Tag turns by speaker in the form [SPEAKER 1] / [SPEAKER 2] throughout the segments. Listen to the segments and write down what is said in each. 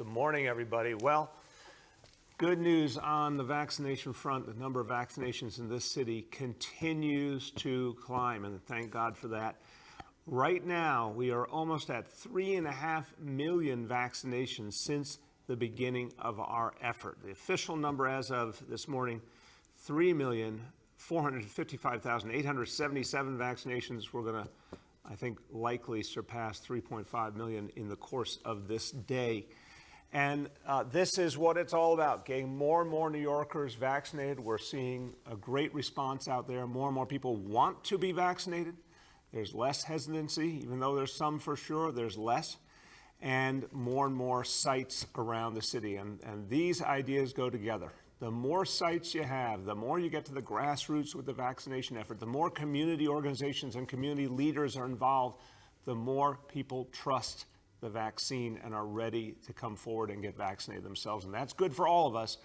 [SPEAKER 1] Good morning, everybody. Well, good news on the vaccination front. The number of vaccinations in this city continues to climb, and thank God for that. Right now, we are almost at 3.5 million vaccinations since the beginning of our effort. The official number as of this morning, 3,455,877 vaccinations. We're going to, I think, likely surpass 3.5 million in the course of this day. And this is what it's all about, getting more and more New Yorkers vaccinated. We're seeing a great response out there. More and more people want to be vaccinated. There's less hesitancy, even though there's some for sure, there's less. And more sites around the city. And these ideas go together. The more sites you have, the more you get to the grassroots with the vaccination effort, the more community organizations and community leaders are involved, the more people trust the vaccine and are ready to come forward and get vaccinated themselves. And that's good for all of us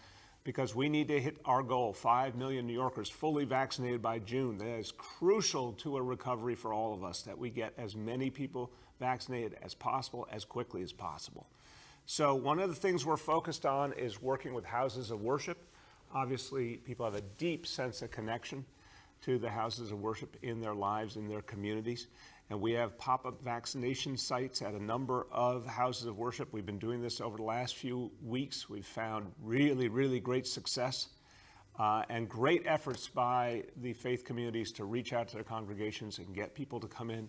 [SPEAKER 1] because we need to hit our goal, 5 million New Yorkers fully vaccinated by June. That is crucial to a recovery for all of us, that we get as many people vaccinated as possible, as quickly as possible. So one of the things we're focused on is working with houses of worship. Obviously, people have a deep sense of connection to the houses of worship in their lives, in their communities. And we have pop-up vaccination sites at a number of houses of worship. We've been doing this over the last few weeks. We've found really great success and great efforts by the faith communities to reach out to their congregations and get people to come in,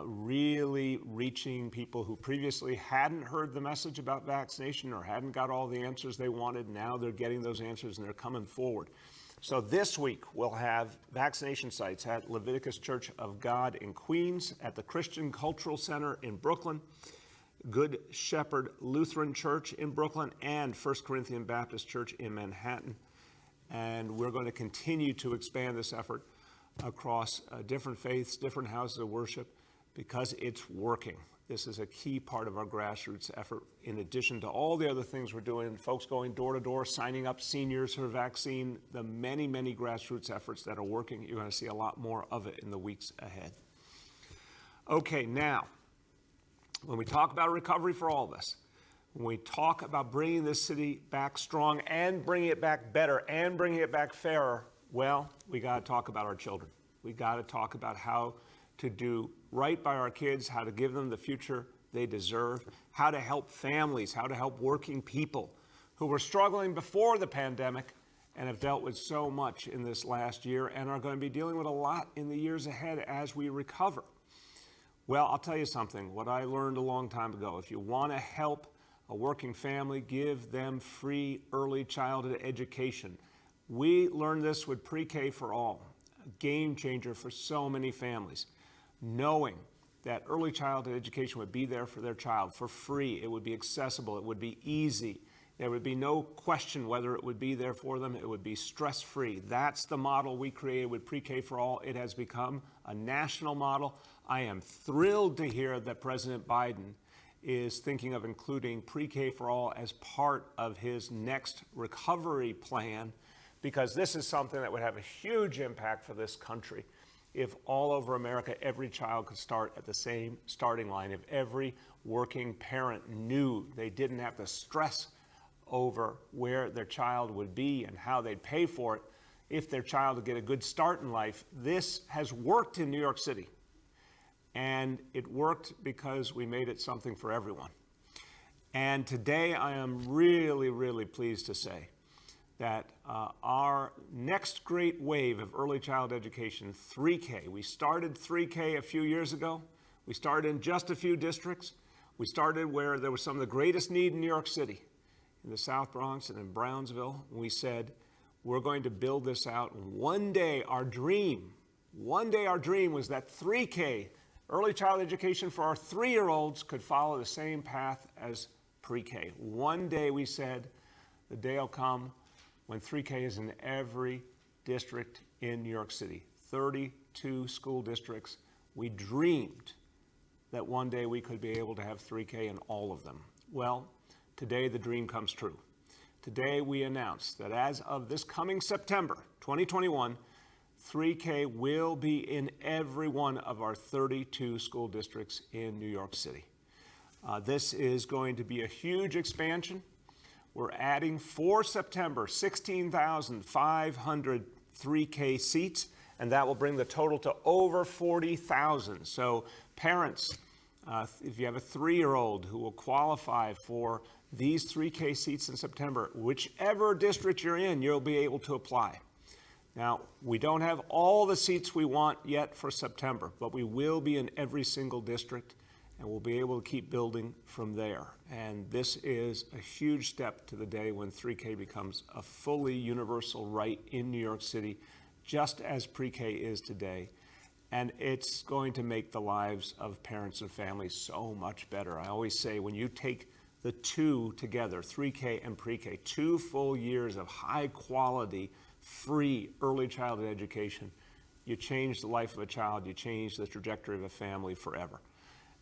[SPEAKER 1] really reaching people who previously hadn't heard the message about vaccination or hadn't got all the answers they wanted. Now they're getting those answers and they're coming forward. So this week, we'll have vaccination sites at Leviticus Church of God in Queens, at the Christian Cultural Center in Brooklyn, Good Shepherd Lutheran Church in Brooklyn, and First Corinthian Baptist Church in Manhattan. And we're going to continue to expand this effort across different faiths, different houses of worship, because it's working. This is a key part of our grassroots effort, in addition to all the other things we're doing, folks going door to door, signing up seniors for vaccine, the many grassroots efforts that are working. You're going to see a lot more of it in the weeks ahead. Okay, now, when we talk about recovery for all of us, when we talk about bringing this city back strong and bringing it back better and bringing it back fairer, well, we got to talk about our children. We got to talk about how to do right by our kids, how to give them the future they deserve, how to help families, how to help working people who were struggling before the pandemic and have dealt with so much in this last year and are going to be dealing with a lot in the years ahead as we recover. Well, I'll tell you something, what I learned a long time ago. If you want to help a working family, give them free early childhood education. We learned this with Pre-K for All, a game changer for so many families. Knowing that early childhood education would be there for their child for free, it would be accessible, it would be easy, there would be no question whether it would be there for them, it would be stress-free. That's the model we created with Pre-K for All. It has become a national model. I am thrilled to hear that President Biden is thinking of including Pre-K for All as part of his next recovery plan, because this is something that would have a huge impact for this country. If all over America, every child could start at the same starting line, if every working parent knew they didn't have to stress over where their child would be and how they'd pay for it, if their child would get a good start in life. This has worked in New York City. And it worked because we made it something for everyone. And today I am really pleased to say that our next great wave of early child education, 3K, we started 3K a few years ago. We started in just a few districts. We started where there was some of the greatest need in New York City, in the South Bronx and in Brownsville. We said, we're going to build this out. One day our dream was that 3K, early child education for our 3-year-olds, could follow the same path as Pre-K. One day we said, the day will come when 3K is in every district in New York City, 32 school districts. We dreamed that one day we could be able to have 3K in all of them. Well, today the dream comes true. Today we announce that as of this coming September 2021, 3K will be in every one of our 32 school districts in New York City. This is going to be a huge expansion. We're adding for September 16,500 3K seats, and that will bring the total to over 40,000. So parents, if you have a 3-year-old who will qualify for these 3K seats in September, whichever district you're in, you'll be able to apply. Now, we don't have all the seats we want yet for September, but we will be in every single district, and we'll be able to keep building from there. And this is a huge step to the day when 3K becomes a fully universal right in New York City, just as pre-K is today. And it's going to make the lives of parents and families so much better. I always say when you take the two together, 3K and pre-K, 2 full years of high quality, free early childhood education, you change the life of a child, you change the trajectory of a family forever.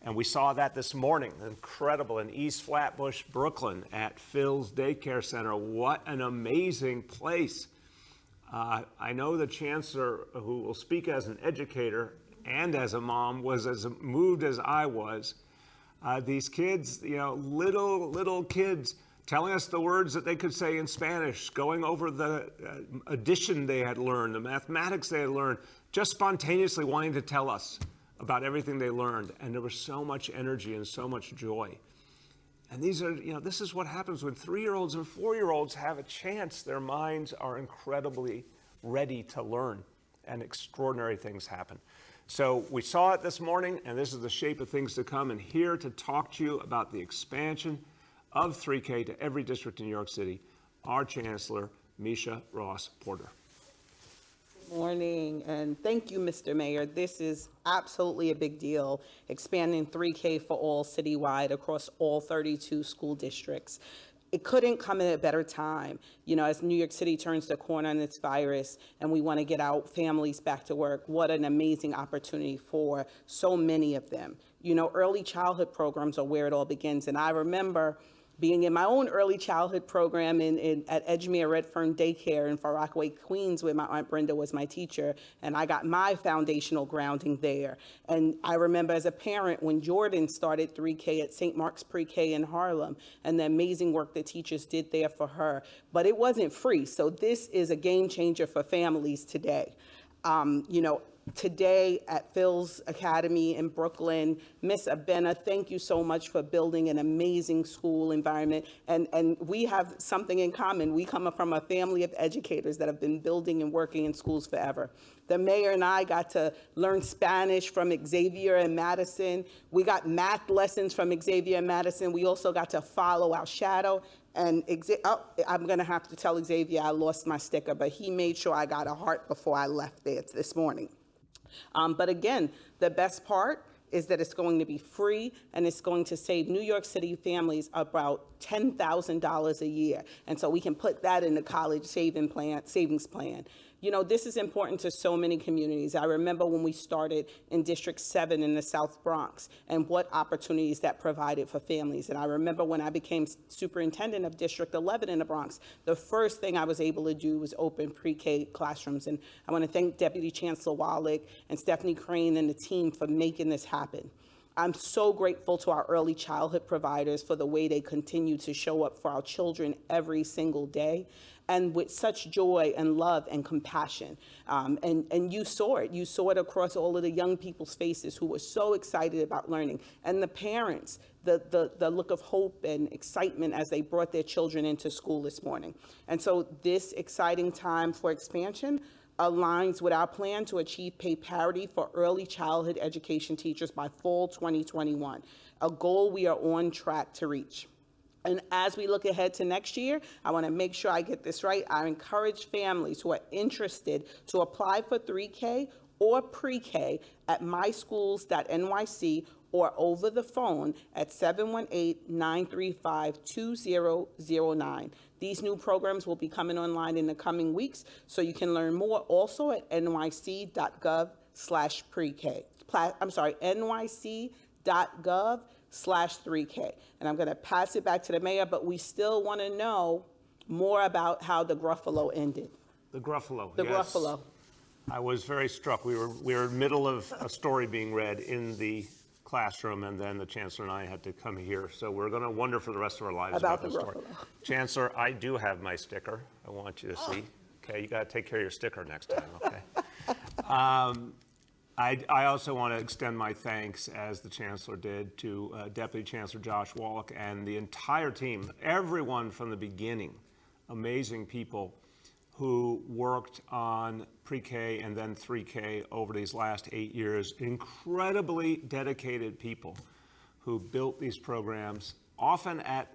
[SPEAKER 1] And we saw that this morning, incredible, in East Flatbush, Brooklyn, at Phil's Daycare Center. What an amazing place. I know the chancellor, who will speak as an educator and as a mom, was as moved as I was. These kids, little kids, telling us the words that they could say in Spanish, going over the addition they had learned, the mathematics they had learned, just spontaneously wanting to tell us about everything they learned. And there was so much energy and so much joy. And these are, this is what happens when 3-year-olds and 4-year-olds have a chance. Their minds are incredibly ready to learn, and extraordinary things happen. So we saw it this morning, and this is the shape of things to come. And here to talk to you about the expansion of 3K to every district in New York City, our Chancellor, Misha Ross Porter.
[SPEAKER 2] Good morning, and thank you, Mr. Mayor. This is absolutely a big deal, expanding 3K for all citywide across all 32 school districts. It couldn't come at a better time, as New York City turns the corner on this virus and we want to get our families back to work. What an amazing opportunity for so many of them. Early childhood programs are where it all begins, and I remember being in my own early childhood program at Edgemere Redfern Daycare in Far Rockaway, Queens, where my Aunt Brenda was my teacher, and I got my foundational grounding there. And I remember as a parent when Jordan started 3K at St. Mark's Pre-K in Harlem, and the amazing work that teachers did there for her. But it wasn't free, so this is a game changer for families today. Today at Phil's Academy in Brooklyn, Miss Abena, thank you so much for building an amazing school environment. And we have something in common. We come from a family of educators that have been building and working in schools forever. The mayor and I got to learn Spanish from Xavier and Madison. We got math lessons from Xavier and Madison. We also got to follow our shadow. And I'm going to have to tell Xavier I lost my sticker, but he made sure I got a heart before I left there this morning. But again, the best part is that it's going to be free, and it's going to save New York City families about $10,000 a year. And so we can put that in the college savings plan. This is important to so many communities. I remember when we started in District 7 in the South Bronx and what opportunities that provided for families. And I remember when I became superintendent of District 11 in the Bronx, the first thing I was able to do was open pre-K classrooms. And I want to thank Deputy Chancellor Wallach and Stephanie Crane and the team for making this happen. I'm so grateful to our early childhood providers for the way they continue to show up for our children every single day, and with such joy and love and compassion. And you saw it. You saw it across all of the young people's faces who were so excited about learning. And the parents, the look of hope and excitement as they brought their children into school this morning. And so this exciting time for expansion aligns with our plan to achieve pay parity for early childhood education teachers by fall 2021, a goal we are on track to reach. And as we look ahead to next year, I want to make sure I get this right. I encourage families who are interested to apply for 3K or pre-K at myschools.nyc or over the phone at 718-935-2009. These new programs will be coming online in the coming weeks, so you can learn more also at nyc.gov/pre-K. nyc.gov/3K. And I'm going to pass it back to the mayor, but we still want to know more about how the Gruffalo ended.
[SPEAKER 1] The Gruffalo,
[SPEAKER 2] The
[SPEAKER 1] yes.
[SPEAKER 2] Gruffalo.
[SPEAKER 1] I was very struck. We were in the middle of a story being read in the classroom, and then the Chancellor and I had to come here. So we're going to wonder for the rest of our lives
[SPEAKER 2] About
[SPEAKER 1] about
[SPEAKER 2] the
[SPEAKER 1] this story.
[SPEAKER 2] Gruffalo.
[SPEAKER 1] Chancellor, I do have my sticker. I want you to see. Okay, you got to take care of your sticker next time, okay? I also want to extend my thanks, as the Chancellor did, to Deputy Chancellor Josh Wallach and the entire team, everyone from the beginning, amazing people who worked on pre-K and then 3K over these last 8 years, incredibly dedicated people who built these programs, often at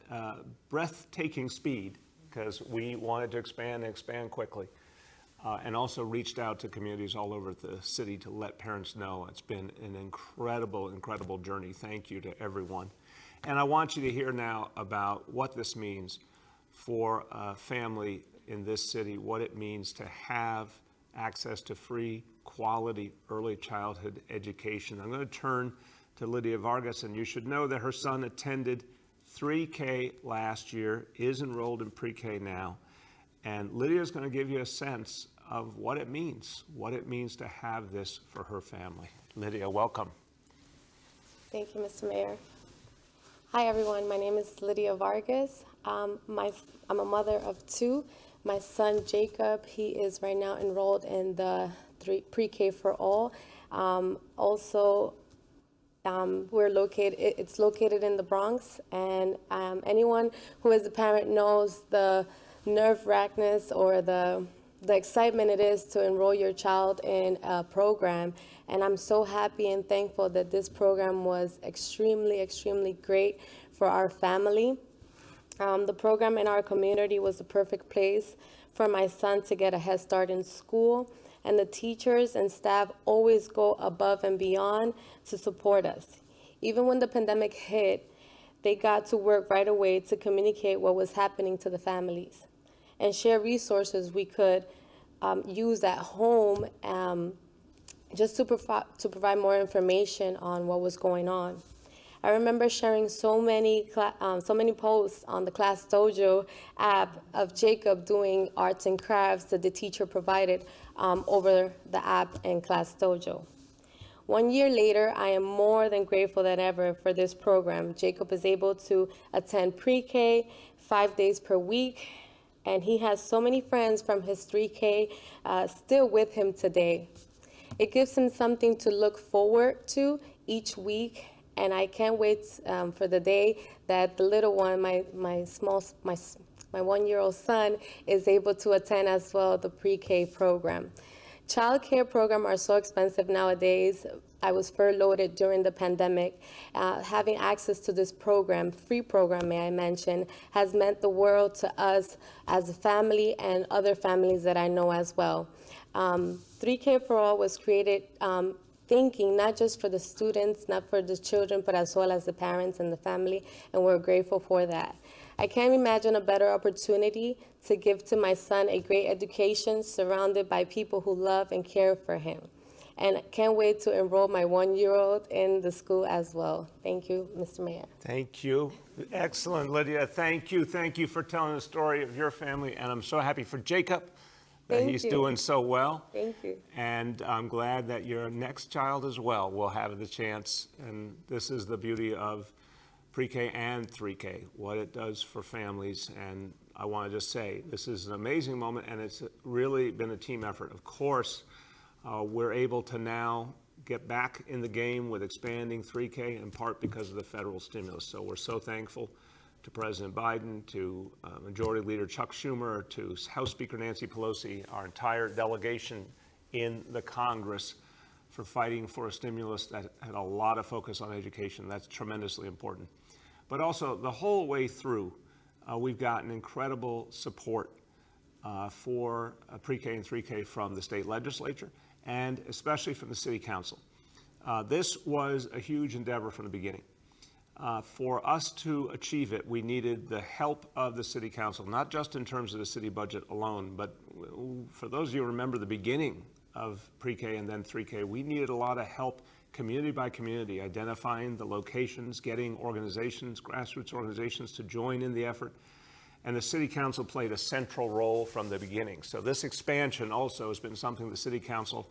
[SPEAKER 1] breathtaking speed, because we wanted to expand and expand quickly. And also reached out to communities all over the city to let parents know. It's been an incredible, incredible journey. Thank you to everyone. And I want you to hear now about what this means for a family in this city, what it means to have access to free, quality early childhood education. I'm going to turn to Lydia Vargas, and you should know that her son attended 3K last year, is enrolled in pre-K now. And Lydia is going to give you a sense of what it means to have this for her family. Lydia, welcome.
[SPEAKER 3] Thank you, Mr. Mayor. Hi, everyone. My name is Lydia Vargas. I'm a mother of two. My son, Jacob, he is right now enrolled in the pre-K for all. It's located in the Bronx, and anyone who is a parent knows the nerve-wrackedness or the excitement it is to enroll your child in a program. And I'm so happy and thankful that this program was extremely, extremely great for our family. The program in our community was the perfect place for my son to get a head start in school, and the teachers and staff always go above and beyond to support us. Even when the pandemic hit, they got to work right away to communicate what was happening to the families and share resources we could use at home just to provide more information on what was going on. I remember sharing so many posts on the Class Dojo app of Jacob doing arts and crafts that the teacher provided over the app in Class Dojo. 1 year later, I am more than grateful than ever for this program. Jacob is able to attend pre-K 5 days per week, and he has so many friends from his 3K still with him today. It gives him something to look forward to each week, and I can't wait for the day that the little one, my 1-year-old son, is able to attend as well the pre-K program. Child care programs are so expensive nowadays. I was furloughed during the pandemic. Having access to this program, free program, may I mention, has meant the world to us as a family and other families that I know as well. 3K for All was created thinking not just for the students, not for the children, but as well as the parents and the family, and we're grateful for that. I can't imagine a better opportunity to give to my son a great education surrounded by people who love and care for him. And I can't wait to enroll my 1-year-old in the school as well. Thank you, Mr. Mayor.
[SPEAKER 1] Thank you. Excellent, Lydia. Thank you. Thank you for telling the story of your family. And I'm so happy for Jacob that he's doing so well.
[SPEAKER 3] Thank you.
[SPEAKER 1] And I'm glad that your next child as well will have the chance. And this is the beauty of pre-K and 3K, what it does for families. And I want to just say, this is an amazing moment, and it's really been a team effort. Of course, we're able to now get back in the game with expanding 3K, in part because of the federal stimulus. So we're so thankful to President Biden, to Majority Leader Chuck Schumer, to House Speaker Nancy Pelosi, our entire delegation in the Congress for fighting for a stimulus that had a lot of focus on education. That's tremendously important. But also, the whole way through, we've gotten incredible support for pre-K and 3K from the state legislature, and especially from the city council. This was a huge endeavor from the beginning. For us to achieve it, we needed the help of the city council, not just in terms of the city budget alone, but for those of you who remember the beginning of pre-K and then 3K, we needed a lot of help community by community, identifying the locations, getting organizations, grassroots organizations to join in the effort. And the city council played a central role from the beginning. So this expansion also has been something the city council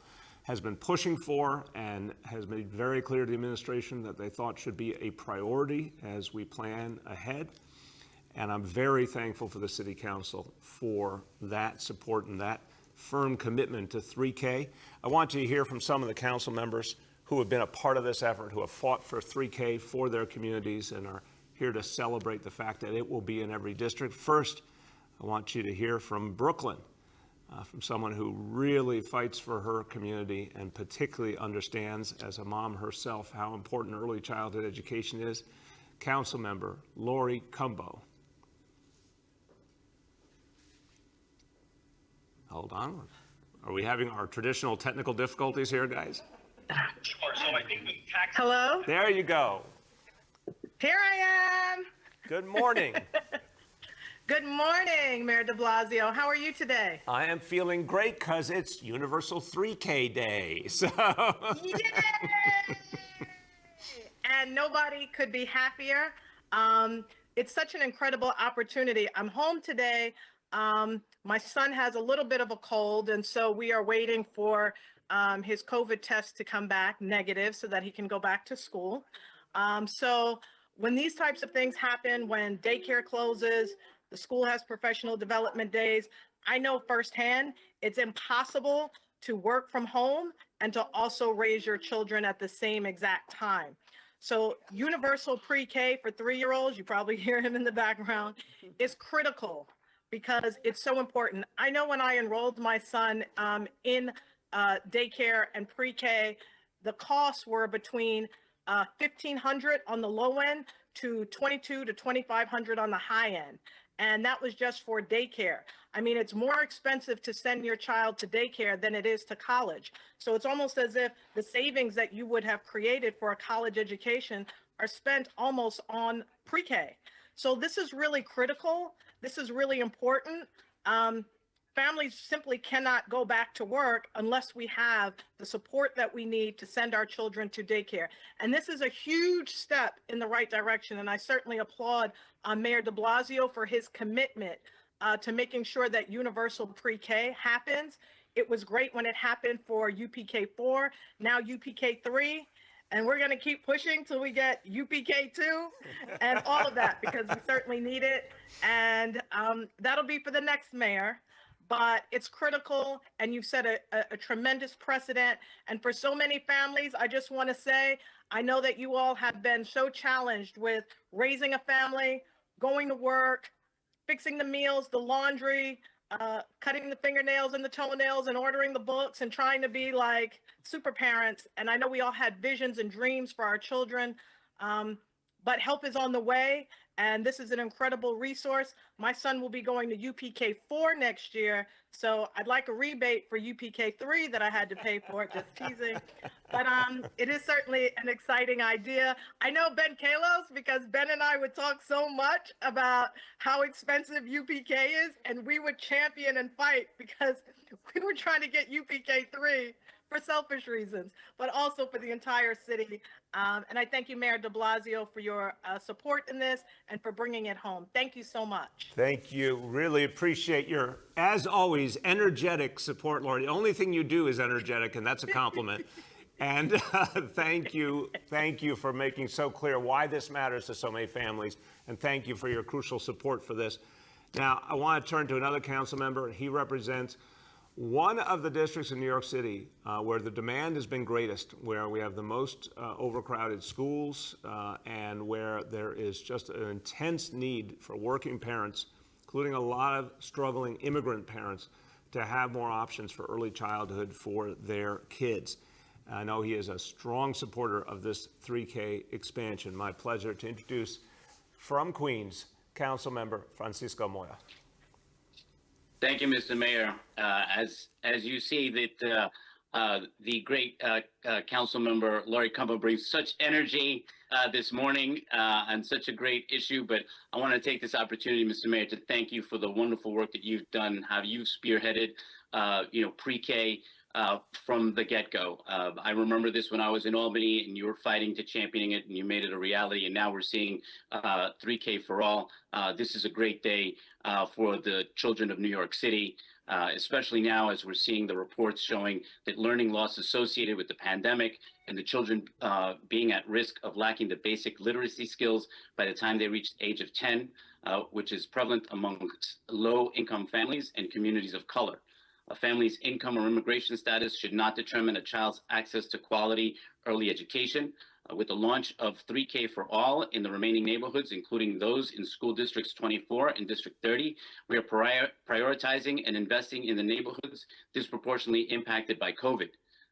[SPEAKER 1] has been pushing for and has made very clear to the administration that they thought should be a priority as we plan ahead. And I'm very thankful for the City Council for that support and that firm commitment to 3K. I want you to hear from some of the council members who have been a part of this effort, who have fought for 3K for their communities and are here to celebrate the fact that it will be in every district. First, I want you to hear from Brooklyn, from someone who really fights for her community and particularly understands as a mom herself how important early childhood education is. Council member Lori Cumbo. Hold on. Are we having our traditional technical difficulties here, guys?
[SPEAKER 4] Sure. So I think we tax.
[SPEAKER 5] Hello,
[SPEAKER 1] There you go.
[SPEAKER 5] here I am.
[SPEAKER 1] Good morning.
[SPEAKER 5] Good morning, Mayor de Blasio. How are you today?
[SPEAKER 1] I am feeling great because it's Universal 3K Day. So
[SPEAKER 5] Yay! And nobody could be happier. It's such an incredible opportunity. I'm home today. My son has a little bit of a cold, and so we are waiting for his COVID test to come back negative so that he can go back to school. So when these types of things happen, when daycare closes, the school has professional development days, I know firsthand it's impossible to work from home and to also raise your children at the same exact time. So universal pre-K for 3-year-olds, you probably hear him in the background, is critical because it's so important. I know when I enrolled my son in daycare and pre-K, the costs were between $1,500 on the low end to $2,200 to $2,500 on the high end. And that was just for daycare. I mean, it's more expensive to send your child to daycare than it is to college. So it's almost as if the savings that you would have created for a college education are spent almost on pre-K. So this is really critical. This is really important. Families simply cannot go back to work unless we have the support that we need to send our children to daycare. And this is a huge step in the right direction. And I certainly applaud Mayor de Blasio for his commitment to making sure that universal pre-K happens. It was great when it happened for UPK4, now UPK3. And we're going to keep pushing till we get UPK2 and all of that because we certainly need it. And that'll be for the next mayor. But it's critical, and you've set a tremendous precedent. And for so many families, I just want to say, I know that you all have been so challenged with raising a family, going to work, fixing the meals, the laundry, cutting the fingernails and the toenails and ordering the books and trying to be like super parents. And I know we all had visions and dreams for our children, but help is on the way. And this is an incredible resource. My son will be going to UPK4 next year. So I'd like a rebate for UPK3 that I had to pay for, just teasing. But it is certainly an exciting idea. I know Ben Kalos, because Ben and I would talk so much about how expensive UPK is, and we would champion and fight because we were trying to get UPK3 for selfish reasons, but also for the entire city. And I thank you, Mayor de Blasio, for your support in this and for bringing it home. Thank you so much.
[SPEAKER 1] thank you. Really appreciate your, as always, energetic support, Lori. The only thing you do is energetic, and that's a compliment. And thank you for making so clear why this matters to so many families. And thank you for your crucial support for this. Now, I want to turn to another council member. He represents one of the districts in New York City where the demand has been greatest, where we have the most overcrowded schools and where there is just an intense need for working parents, including a lot of struggling immigrant parents, to have more options for early childhood for their kids. I know he is a strong supporter of this 3K expansion. My pleasure to introduce from Queens, Council Member Francisco Moya.
[SPEAKER 4] Thank you, Mr. Mayor. As you see that the great council member Lori Cumbo brings such energy this morning on such a great issue, but I want to take this opportunity, Mr. Mayor, to thank you for the wonderful work that you've done, how you've spearheaded, pre-K from the get-go. I remember this when I was in Albany and you were fighting to championing it and you made it a reality, and now we're seeing 3K for all. This is a great day for the children of New York City. especially now as we're seeing the reports showing that learning loss associated with the pandemic and the children being at risk of lacking the basic literacy skills by the time they reach the age of 10, which is prevalent among low-income families and communities of color. A family's income or immigration status should not determine a child's access to quality early education. With the launch of 3K for all in the remaining neighborhoods, including those in school districts 24 and district 30, we are prioritizing and investing in the neighborhoods disproportionately impacted by COVID.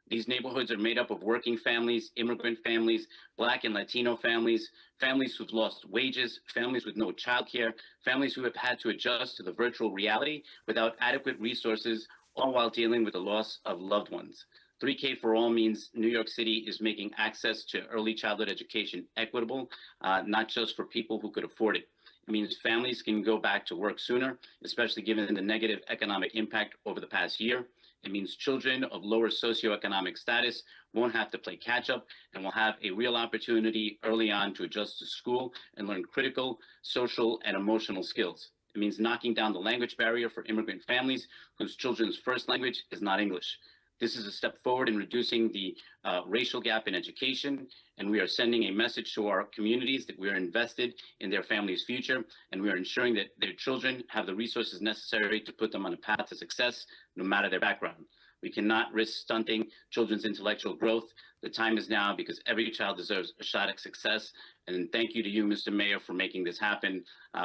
[SPEAKER 4] These neighborhoods are made up of working families, immigrant families, Black and Latino families, families who've lost wages, families with no childcare, families who have had to adjust to the virtual reality without adequate resources, all while dealing with the loss of loved ones. 3K for all means New York City is making access to early childhood education equitable, not just for people who could afford it. It means families can go back to work sooner, especially given the negative economic impact over the past year. It means children of lower socioeconomic status won't have to play catch up and will have a real opportunity early on to adjust to school and learn critical, social, and emotional skills. It means knocking down the language barrier for immigrant families whose children's first language is not English. This is a step forward in reducing the racial gap in education, and we are sending a message to our communities that we are invested in their families' future, and we are ensuring that their children have the resources necessary to put them on a path to success, no matter their background. We cannot risk stunting children's intellectual growth. The time is now because every child deserves a shot at success. And thank you to you, Mr. Mayor, for making this happen.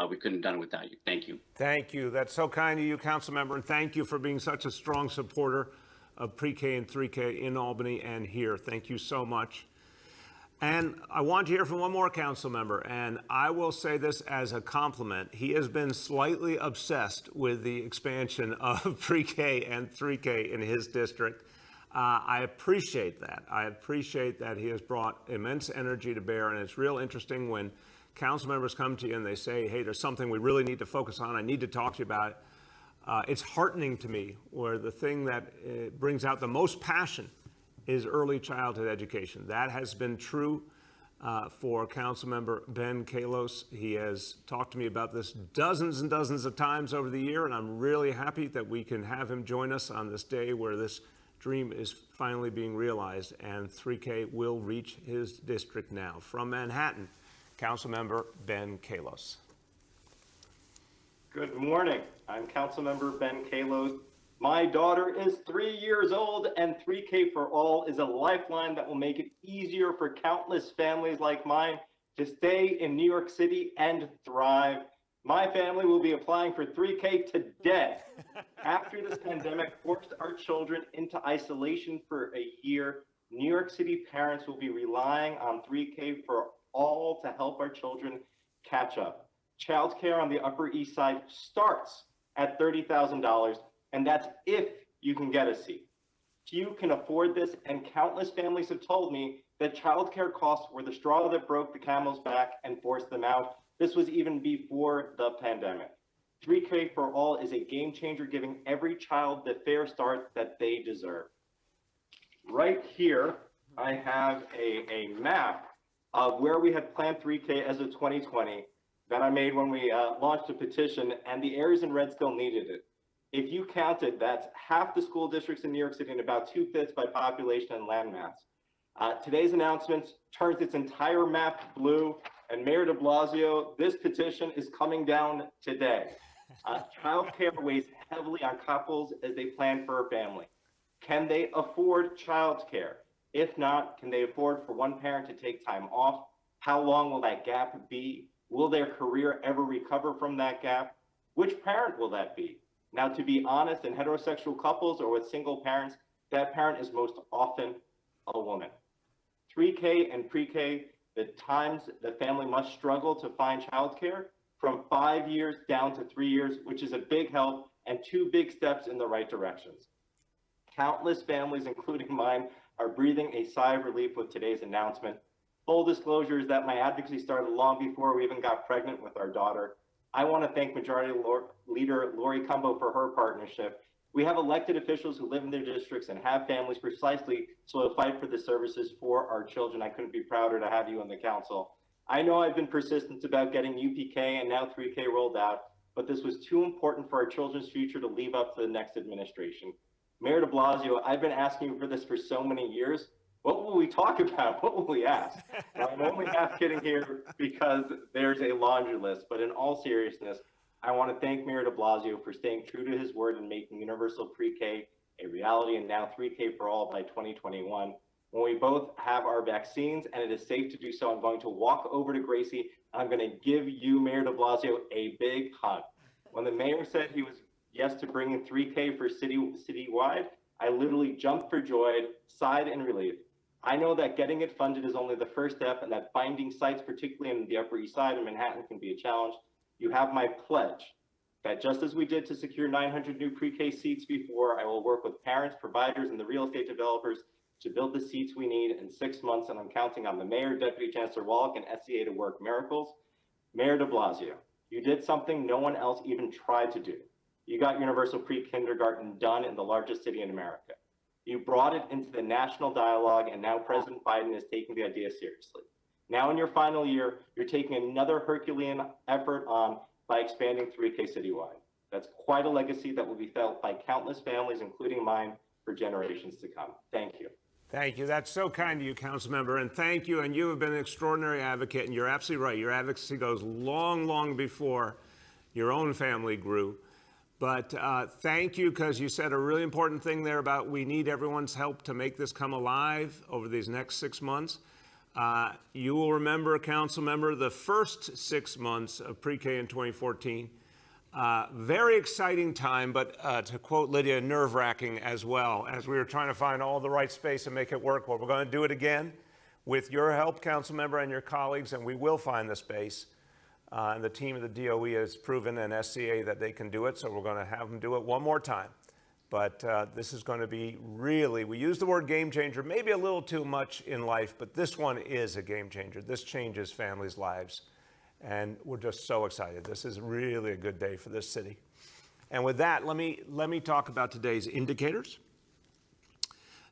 [SPEAKER 4] We couldn't have done it without you. Thank you.
[SPEAKER 1] Thank you. That's so kind of you, council member, and thank you for being such a strong supporter of pre-K and 3K in Albany and here. Thank you so much. And I want to hear from one more council member, and I will say this as a compliment. He has been slightly obsessed with the expansion of pre-K and 3K in his district. I appreciate that. I appreciate that he has brought immense energy to bear, and it's real interesting when council members come to you and they say, hey, there's something we really need to focus on. I need to talk to you about it. It's heartening to me where the thing that brings out the most passion is early childhood education. That has been true for Councilmember Ben Kalos. He has talked to me about this dozens and dozens of times over the year, and I'm really happy that we can have him join us on this day where this dream is finally being realized, and 3K will reach his district now. From Manhattan, Councilmember Ben Kalos.
[SPEAKER 6] Good morning. I'm Councilmember Ben Kalos. My daughter is 3 years old, and 3K for all is a lifeline that will make it easier for countless families like mine to stay in New York City and thrive. My family will be applying for 3K today. After this pandemic forced our children into isolation for a year, New York City parents will be relying on 3K for all to help our children catch up. Childcare on the Upper East Side starts at $30,000, and that's if you can get a seat. Few can afford this, and countless families have told me that childcare costs were the straw that broke the camel's back and forced them out. This was even before the pandemic. 3K for all is a game changer, giving every child the fair start that they deserve. Right here, I have a map of where we had planned 3K as of 2020 that I made when we launched a petition, and the areas in red still needed it. If you counted, that's half the school districts in New York City and about 2/5 by population and landmass. Today's announcement turns its entire map blue, and Mayor de Blasio, this petition is coming down today. Childcare weighs heavily on couples as they plan for a family. Can they afford childcare? If not, can they afford for one parent to take time off? How long will that gap be? Will their career ever recover from that gap? Which parent will that be? Now, to be honest, in heterosexual couples or with single parents, that parent is most often a woman. 3K and pre-K, the times the family must struggle to find childcare, from 5 years down to 3 years, which is a big help and 2 big steps in the right directions. Countless families, including mine, are breathing a sigh of relief with today's announcement. Full disclosure is that my advocacy started long before we even got pregnant with our daughter. I want to thank Majority Leader Lori Cumbo for her partnership. We have elected officials who live in their districts and have families precisely so to fight for the services for our children. I couldn't be prouder to have you on the council. I know I've been persistent about getting UPK and now 3K rolled out. but this was too important for our children's future to leave up to the next administration. Mayor de Blasio, I've been asking you for this for so many years. What will we talk about? What will we ask? Now, I'm only half kidding here because there's a laundry list, but in all seriousness, I want to thank Mayor de Blasio for staying true to his word and making universal pre-K a reality and now 3K for all by 2021. When we both have our vaccines and it is safe to do so, I'm going to walk over to Gracie and I'm going to give you, Mayor de Blasio, a big hug. When the mayor said he was yes to bringing 3K for citywide, I literally jumped for joy, sighed in relief. I know that getting it funded is only the first step and that finding sites, particularly in the Upper East Side and Manhattan, can be a challenge. You have my pledge that just as we did to secure 900 new pre-K seats before, I will work with parents, providers, and the real estate developers to build the seats we need in 6 months, and I'm counting on the mayor, Deputy Chancellor Wallach, and SCA to work miracles. Mayor de Blasio, you did something no one else even tried to do. You got universal pre-kindergarten done in the largest city in America. You brought it into the national dialogue, and now President Biden is taking the idea seriously. Now in your final year, you're taking another Herculean effort on by expanding 3K citywide. That's quite a legacy that will be felt by countless families, including mine, for generations to come. Thank you.
[SPEAKER 1] Thank you. That's so kind of you, Councilmember, and thank you. And you have been an extraordinary advocate, and you're absolutely right. Your advocacy goes long, long before your own family grew. But thank you, because you said a really important thing there about we need everyone's help to make this come alive over these next 6 months. You will remember, Councilmember, the first 6 months of pre-K in 2014. Very exciting time, but to quote Lydia, nerve-wracking as well, as we were trying to find all the right space and make it work. Well, we're going to do it again with your help, Councilmember, and your colleagues, and we will find the space. And the team of the DOE has proven, and SCA, that they can do it, so we're going to have them do it one more time. But this is going to be really, we use the word game changer, maybe a little too much in life, but this one is a game changer. This changes families' lives. And we're just so excited. This is really a good day for this city. And with that, let me talk about today's indicators.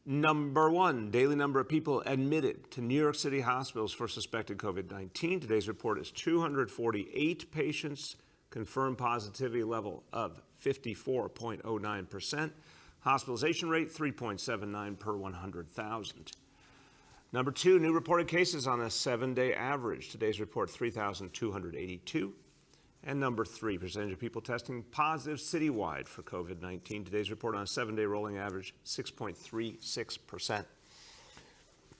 [SPEAKER 1] Number one, daily number of people admitted to New York City hospitals for suspected COVID-19. Today's report is 248 patients, confirmed positivity level of 54.09%. Hospitalization rate 3.79 per 100,000. Number two, new reported cases on a 7-day average. Today's report, 3,282. And number three, percentage of people testing positive citywide for COVID-19. Today's report on a 7-day rolling average, 6.36%. I'm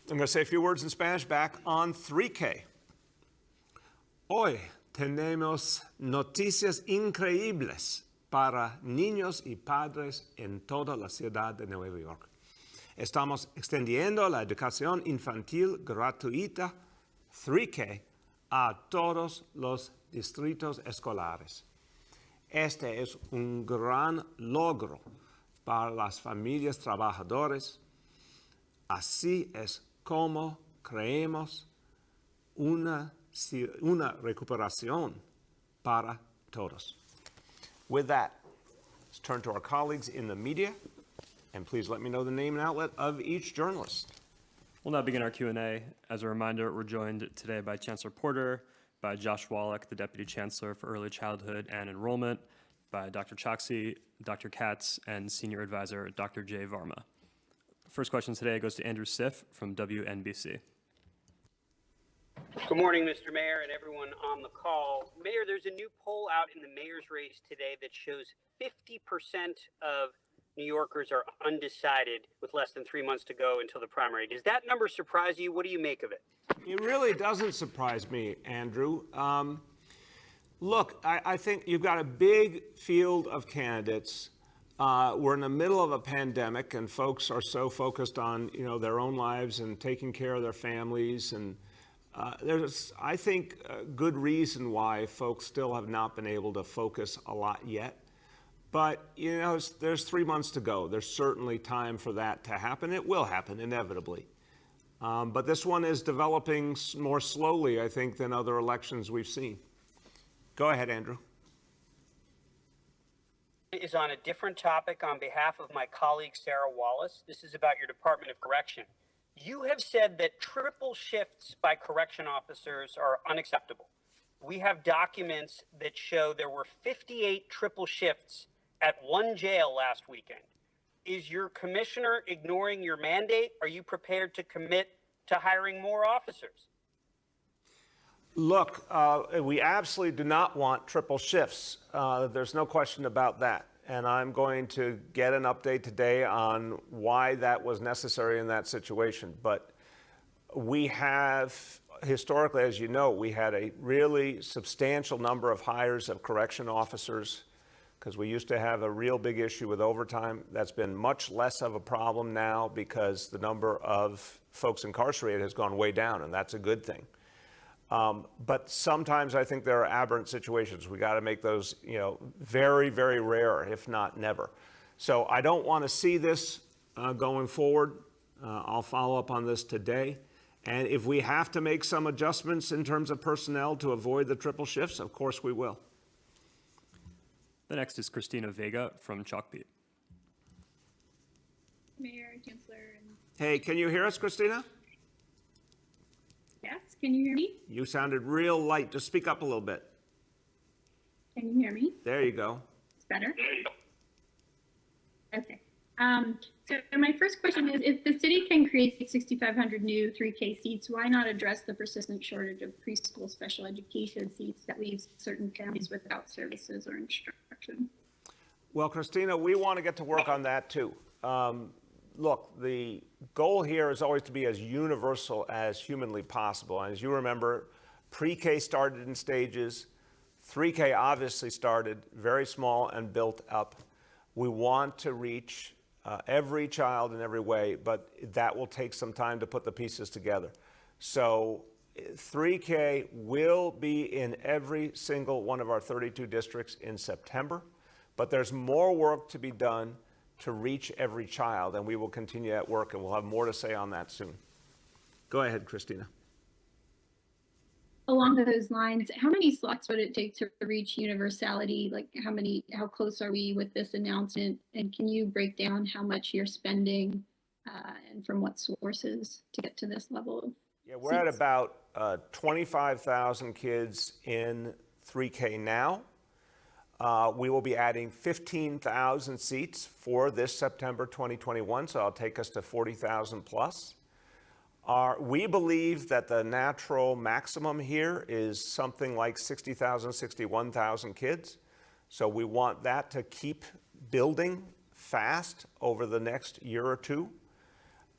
[SPEAKER 1] going to say a few words in Spanish back on 3K. Hoy tenemos noticias increíbles para niños y padres en toda la ciudad de Nueva York. Estamos extendiendo la educación infantil gratuita 3K a todos los distritos escolares. Este es un gran logro para las familias trabajadoras. Así es como creemos una recuperación para todos. With that, let's turn to our colleagues in the media, and please let me know the name and outlet of each journalist.
[SPEAKER 7] We'll now begin our Q&A. As a reminder, we're joined today by Chancellor Porter, by Josh Wallach, the Deputy Chancellor for Early Childhood and Enrollment, by Dr. Choksi, Dr. Katz, and Senior Advisor Dr. Jay Varma. First question today goes to Andrew Siff from WNBC.
[SPEAKER 8] Good morning, Mr. Mayor, and everyone on the call. Mayor, there's a new poll out in the mayor's race today that shows 50% of New Yorkers are undecided with less than 3 months to go until the primary. Does that number surprise you? What do you make of it?
[SPEAKER 1] It really doesn't surprise me, Andrew. Look, I think you've got a big field of candidates. We're in the middle of a pandemic, and folks are so focused on, their own lives and taking care of their families. And there's, I think, a good reason why folks still have not been able to focus a lot yet. But, there's 3 months to go. There's certainly time for that to happen. It will happen, inevitably. But this one is developing more slowly, I think, than other elections we've seen. Go ahead, Andrew.
[SPEAKER 8] Is on a different topic on behalf of my colleague, Sarah Wallace. This is about your Department of Correction. You have said that triple shifts by correction officers are unacceptable. we have documents that show there were 58 triple shifts at one jail last weekend. Is your commissioner ignoring your mandate? Are you prepared to commit to hiring more officers?
[SPEAKER 1] Look, we absolutely do not want triple shifts. There's no question about that. And I'm going to get an update today on why that was necessary in that situation. But we have, historically, as you know, we had a really substantial number of hires of correction officers because we used to have a real big issue with overtime. That's been much less of a problem now because the number of folks incarcerated has gone way down, and that's a good thing. But sometimes I think there are aberrant situations. We got to make those, very, very rare, if not never. So I don't want to see this going forward. I'll follow up on this today. And if we have to make some adjustments in terms of personnel to avoid the triple shifts, of course we will.
[SPEAKER 7] The next is Christina Vega from Chalkbeat.
[SPEAKER 9] Mayor, Chancellor, and
[SPEAKER 1] Hey, can you hear us, Christina?
[SPEAKER 9] yes, can you hear me?
[SPEAKER 1] You sounded real light. Just speak up a little bit.
[SPEAKER 9] Can you hear me?
[SPEAKER 1] There you go.
[SPEAKER 9] It's better. Okay. So my first question is, if the city can create 6,500 new 3K seats, why not address the persistent shortage of preschool special education seats that leaves certain families without services or instruction?
[SPEAKER 1] Well, Christina, we want to get to work on that too. Look, the goal here is always to be as universal as humanly possible. And as you remember, pre-K started in stages. 3K obviously started very small and built up. We want to reach every child in every way, but that will take some time to put the pieces together. So 3K will be in every single one of our 32 districts in September, but there's more work to be done to reach every child, and we will continue that work, and we'll have more to say on that soon. Go ahead, Christina.
[SPEAKER 9] Along those lines, how many slots would it take to reach universality? Like how close are we with this announcement? And can you break down how much you're spending and from what sources to get to this level?
[SPEAKER 1] Yeah, we're at about 25,000 kids in 3K now. We will be adding 15,000 seats for this September 2021, so it'll take us to 40,000 plus. We believe that the natural maximum here is something like 60,000, 61,000 kids. So we want that to keep building fast over the next year or two.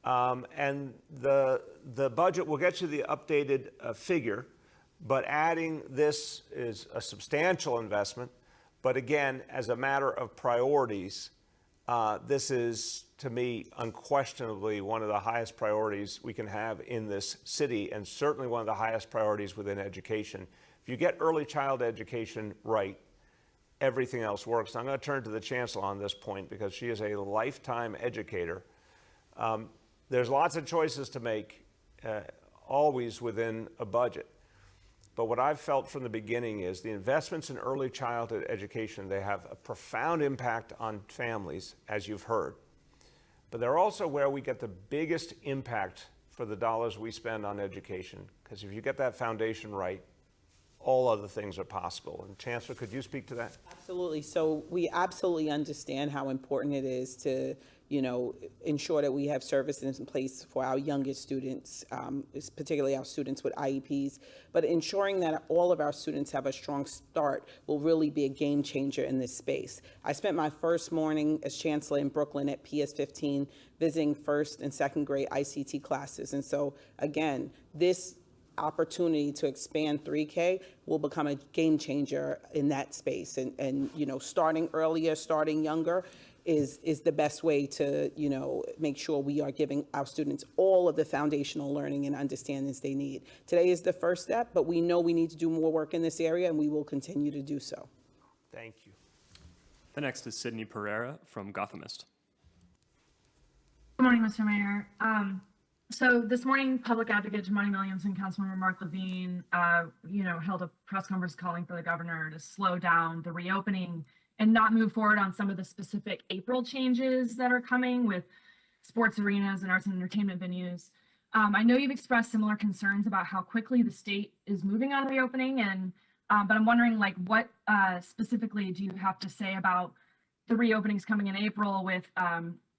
[SPEAKER 1] And the budget will get you the updated figure, but adding this is a substantial investment. But again, as a matter of priorities, this is, to me, unquestionably one of the highest priorities we can have in this city, and certainly one of the highest priorities within education. If you get early child education right, everything else works. I'm going to turn to the Chancellor on this point because she is a lifetime educator. There's lots of choices to make, always within a budget. But what I've felt from the beginning is the investments in early childhood education, they have a profound impact on families, as you've heard. But they're also where we get the biggest impact for the dollars we spend on education. Because if you get that foundation right, all other things are possible. And Chancellor, could you speak to that?
[SPEAKER 2] Absolutely. So we absolutely understand how important it is to, ensure that we have services in place for our youngest students, particularly our students with IEPs. But ensuring that all of our students have a strong start will really be a game changer in this space. I spent my first morning as Chancellor in Brooklyn at PS 15 visiting first and second grade ICT classes. And so, again, this opportunity to expand 3K will become a game changer in that space. And starting earlier, starting younger is the best way to, make sure we are giving our students all of the foundational learning and understandings they need. Today is the first step, but we know we need to do more work in this area, and we will continue to do so.
[SPEAKER 1] Thank you.
[SPEAKER 7] The next is Sydney Pereira from Gothamist.
[SPEAKER 10] Good morning, Mr. Mayor. So this morning, Public Advocate Jamani Williams and Councilmember Mark Levine, held a press conference calling for the governor to slow down the reopening and not move forward on some of the specific April changes that are coming with sports arenas and arts and entertainment venues. I know you've expressed similar concerns about how quickly the state is moving on reopening, and But I'm wondering, like, what specifically do you have to say about the reopenings coming in April with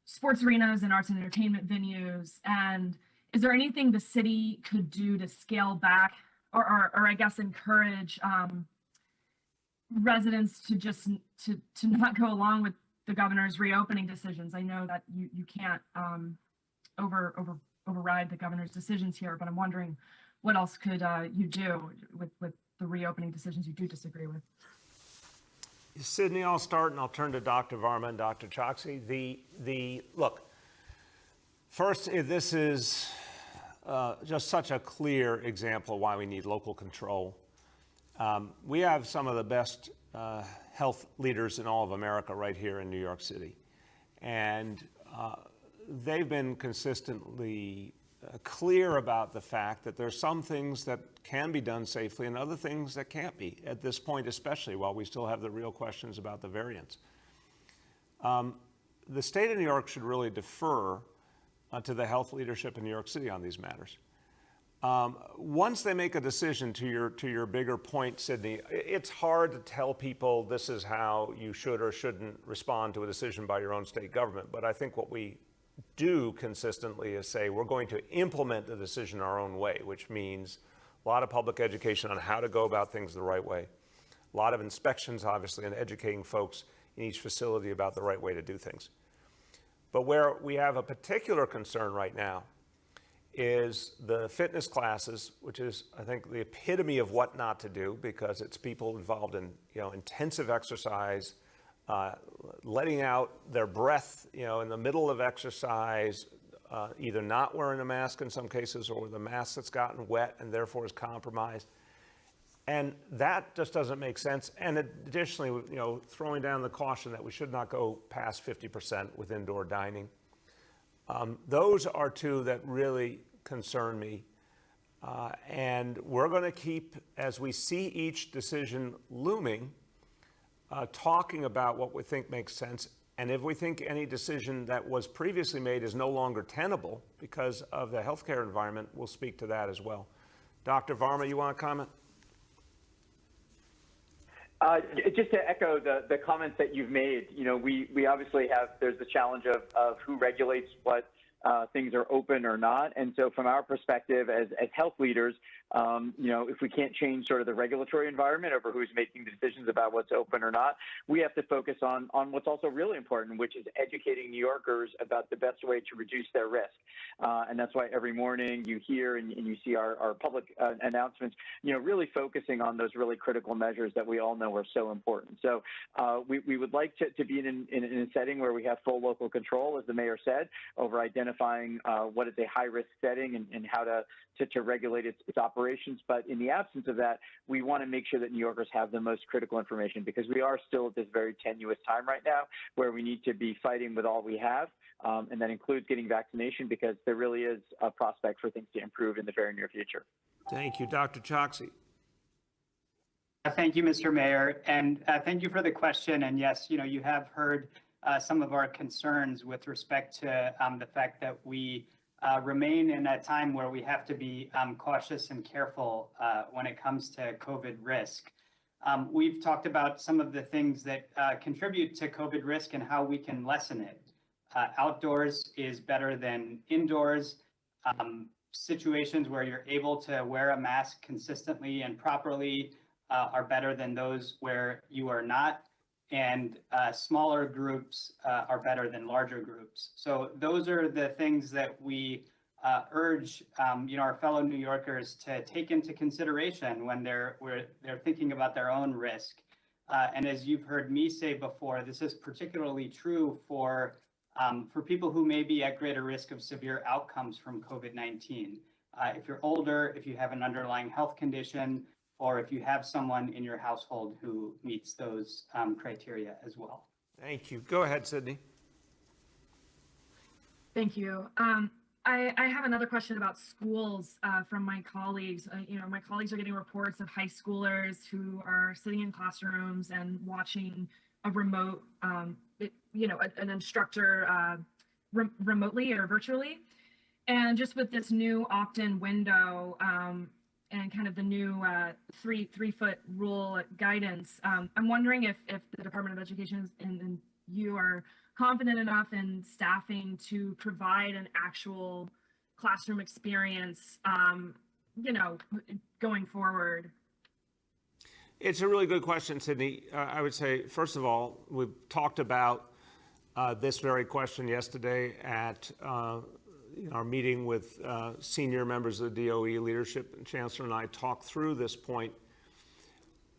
[SPEAKER 10] sports arenas and arts and entertainment venues? And is there anything the city could do to scale back or I guess encourage residents to just to not go along with the governor's reopening decisions? I know that you can't override the governor's decisions here, but I'm wondering what else could you do with the reopening decisions you do disagree with?
[SPEAKER 1] Sydney, I'll start and I'll turn to Dr. Varma and Dr. Choksi. Look, first, this is just such a clear example of why we need local control. We have some of the best health leaders in all of America right here in New York City. And they've been consistently clear about the fact that there's some things that can be done safely and other things that can't be at this point, especially while we still have the real questions about the variants. The state of New York should really defer to the health leadership in New York City on these matters. Once they make a decision, to your bigger point, Sydney, it's hard to tell people this is how you should or shouldn't respond to a decision by your own state government. But I think what we do consistently is say we're going to implement the decision our own way, which means a lot of public education on how to go about things the right way, a lot of inspections, obviously, and educating folks in each facility about the right way to do things. But where we have a particular concern right now is the fitness classes, which is, I think, the epitome of what not to do, because it's people involved in, intensive exercise, letting out their breath, in the middle of exercise, either not wearing a mask in some cases, or with a mask that's gotten wet and therefore is compromised. And that just doesn't make sense. And additionally, throwing down the caution that we should not go past 50% with indoor dining. Those are two that really concern me. And we're going to keep, as we see each decision looming, talking about what we think makes sense. And if we think any decision that was previously made is no longer tenable because of the healthcare environment, we'll speak to that as well. Dr. Varma, you want to comment?
[SPEAKER 11] Just to echo the comments that you've made, we obviously have, there's the challenge of who regulates what things are open or not. And so from our perspective as health leaders, if we can't change sort of the regulatory environment over who's making decisions about what's open or not, we have to focus on what's also really important, which is educating New Yorkers about the best way to reduce their risk. And that's why every morning you hear and you see our public announcements, really focusing on those really critical measures that we all know are so important. So we would like to be in a setting where we have full local control, as the mayor said, over identifying what is a high-risk setting and how to regulate its operations. But in the absence of that, we want to make sure that New Yorkers have the most critical information, because we are still at this very tenuous time right now where we need to be fighting with all we have. And that includes getting vaccination, because there really is a prospect for things to improve in the very near future.
[SPEAKER 1] Thank you. Dr. Choksi.
[SPEAKER 8] Thank you, Mr. Mayor, and thank you for the question. And yes, you have heard some of our concerns with respect to the fact that we remain in a time where we have to be cautious and careful when it comes to COVID risk. We've talked about some of the things that contribute to COVID risk and how we can lessen it. Outdoors is better than indoors. Situations where you're able to wear a mask consistently and properly are better than those where you are not. And smaller groups are better than larger groups. So those are the things that we urge our fellow New Yorkers to take into consideration when they're thinking about their own risk. And as you've heard me say before, this is particularly true for people who may be at greater risk of severe outcomes from COVID-19. If you're older, if you have an underlying health condition, or if you have someone in your household who meets those criteria as well.
[SPEAKER 1] Thank you. Go ahead, Sydney.
[SPEAKER 10] Thank you. I have another question about schools from my colleagues. My colleagues are getting reports of high schoolers who are sitting in classrooms and watching a remote, an instructor remotely or virtually. And just with this new opt-in window, and kind of the new 3-foot rule guidance. I'm wondering if the Department of Education and you are confident enough in staffing to provide an actual classroom experience, going forward.
[SPEAKER 1] It's a really good question, Sydney. I would say, first of all, we've talked about this very question yesterday at our meeting with senior members of the DOE leadership, and Chancellor and I talked through this point.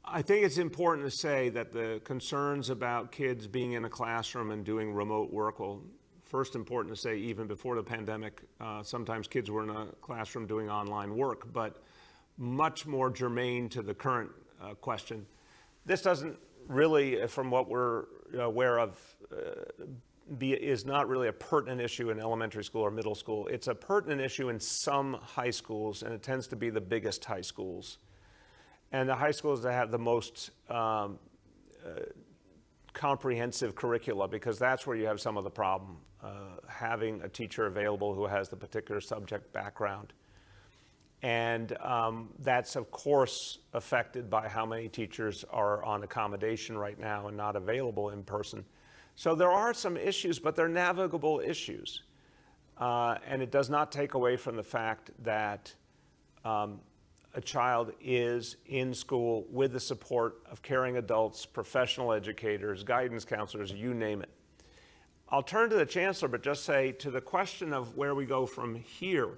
[SPEAKER 1] I think it's important to say that the concerns about kids being in a classroom and doing remote work, well, first important to say even before the pandemic, sometimes kids were in a classroom doing online work, but much more germane to the current question. This doesn't really, from what we're aware of, is not really a pertinent issue in elementary school or middle school. It's a pertinent issue in some high schools, and it tends to be the biggest high schools. And the high schools that have the most comprehensive curricula, because that's where you have some of the problem, having a teacher available who has the particular subject background. And that's, of course, affected by how many teachers are on accommodation right now and not available in person. So there are some issues, but they're navigable issues. And it does not take away from the fact that a child is in school with the support of caring adults, professional educators, guidance counselors, you name it. I'll turn to the Chancellor, but just say to the question of where we go from here,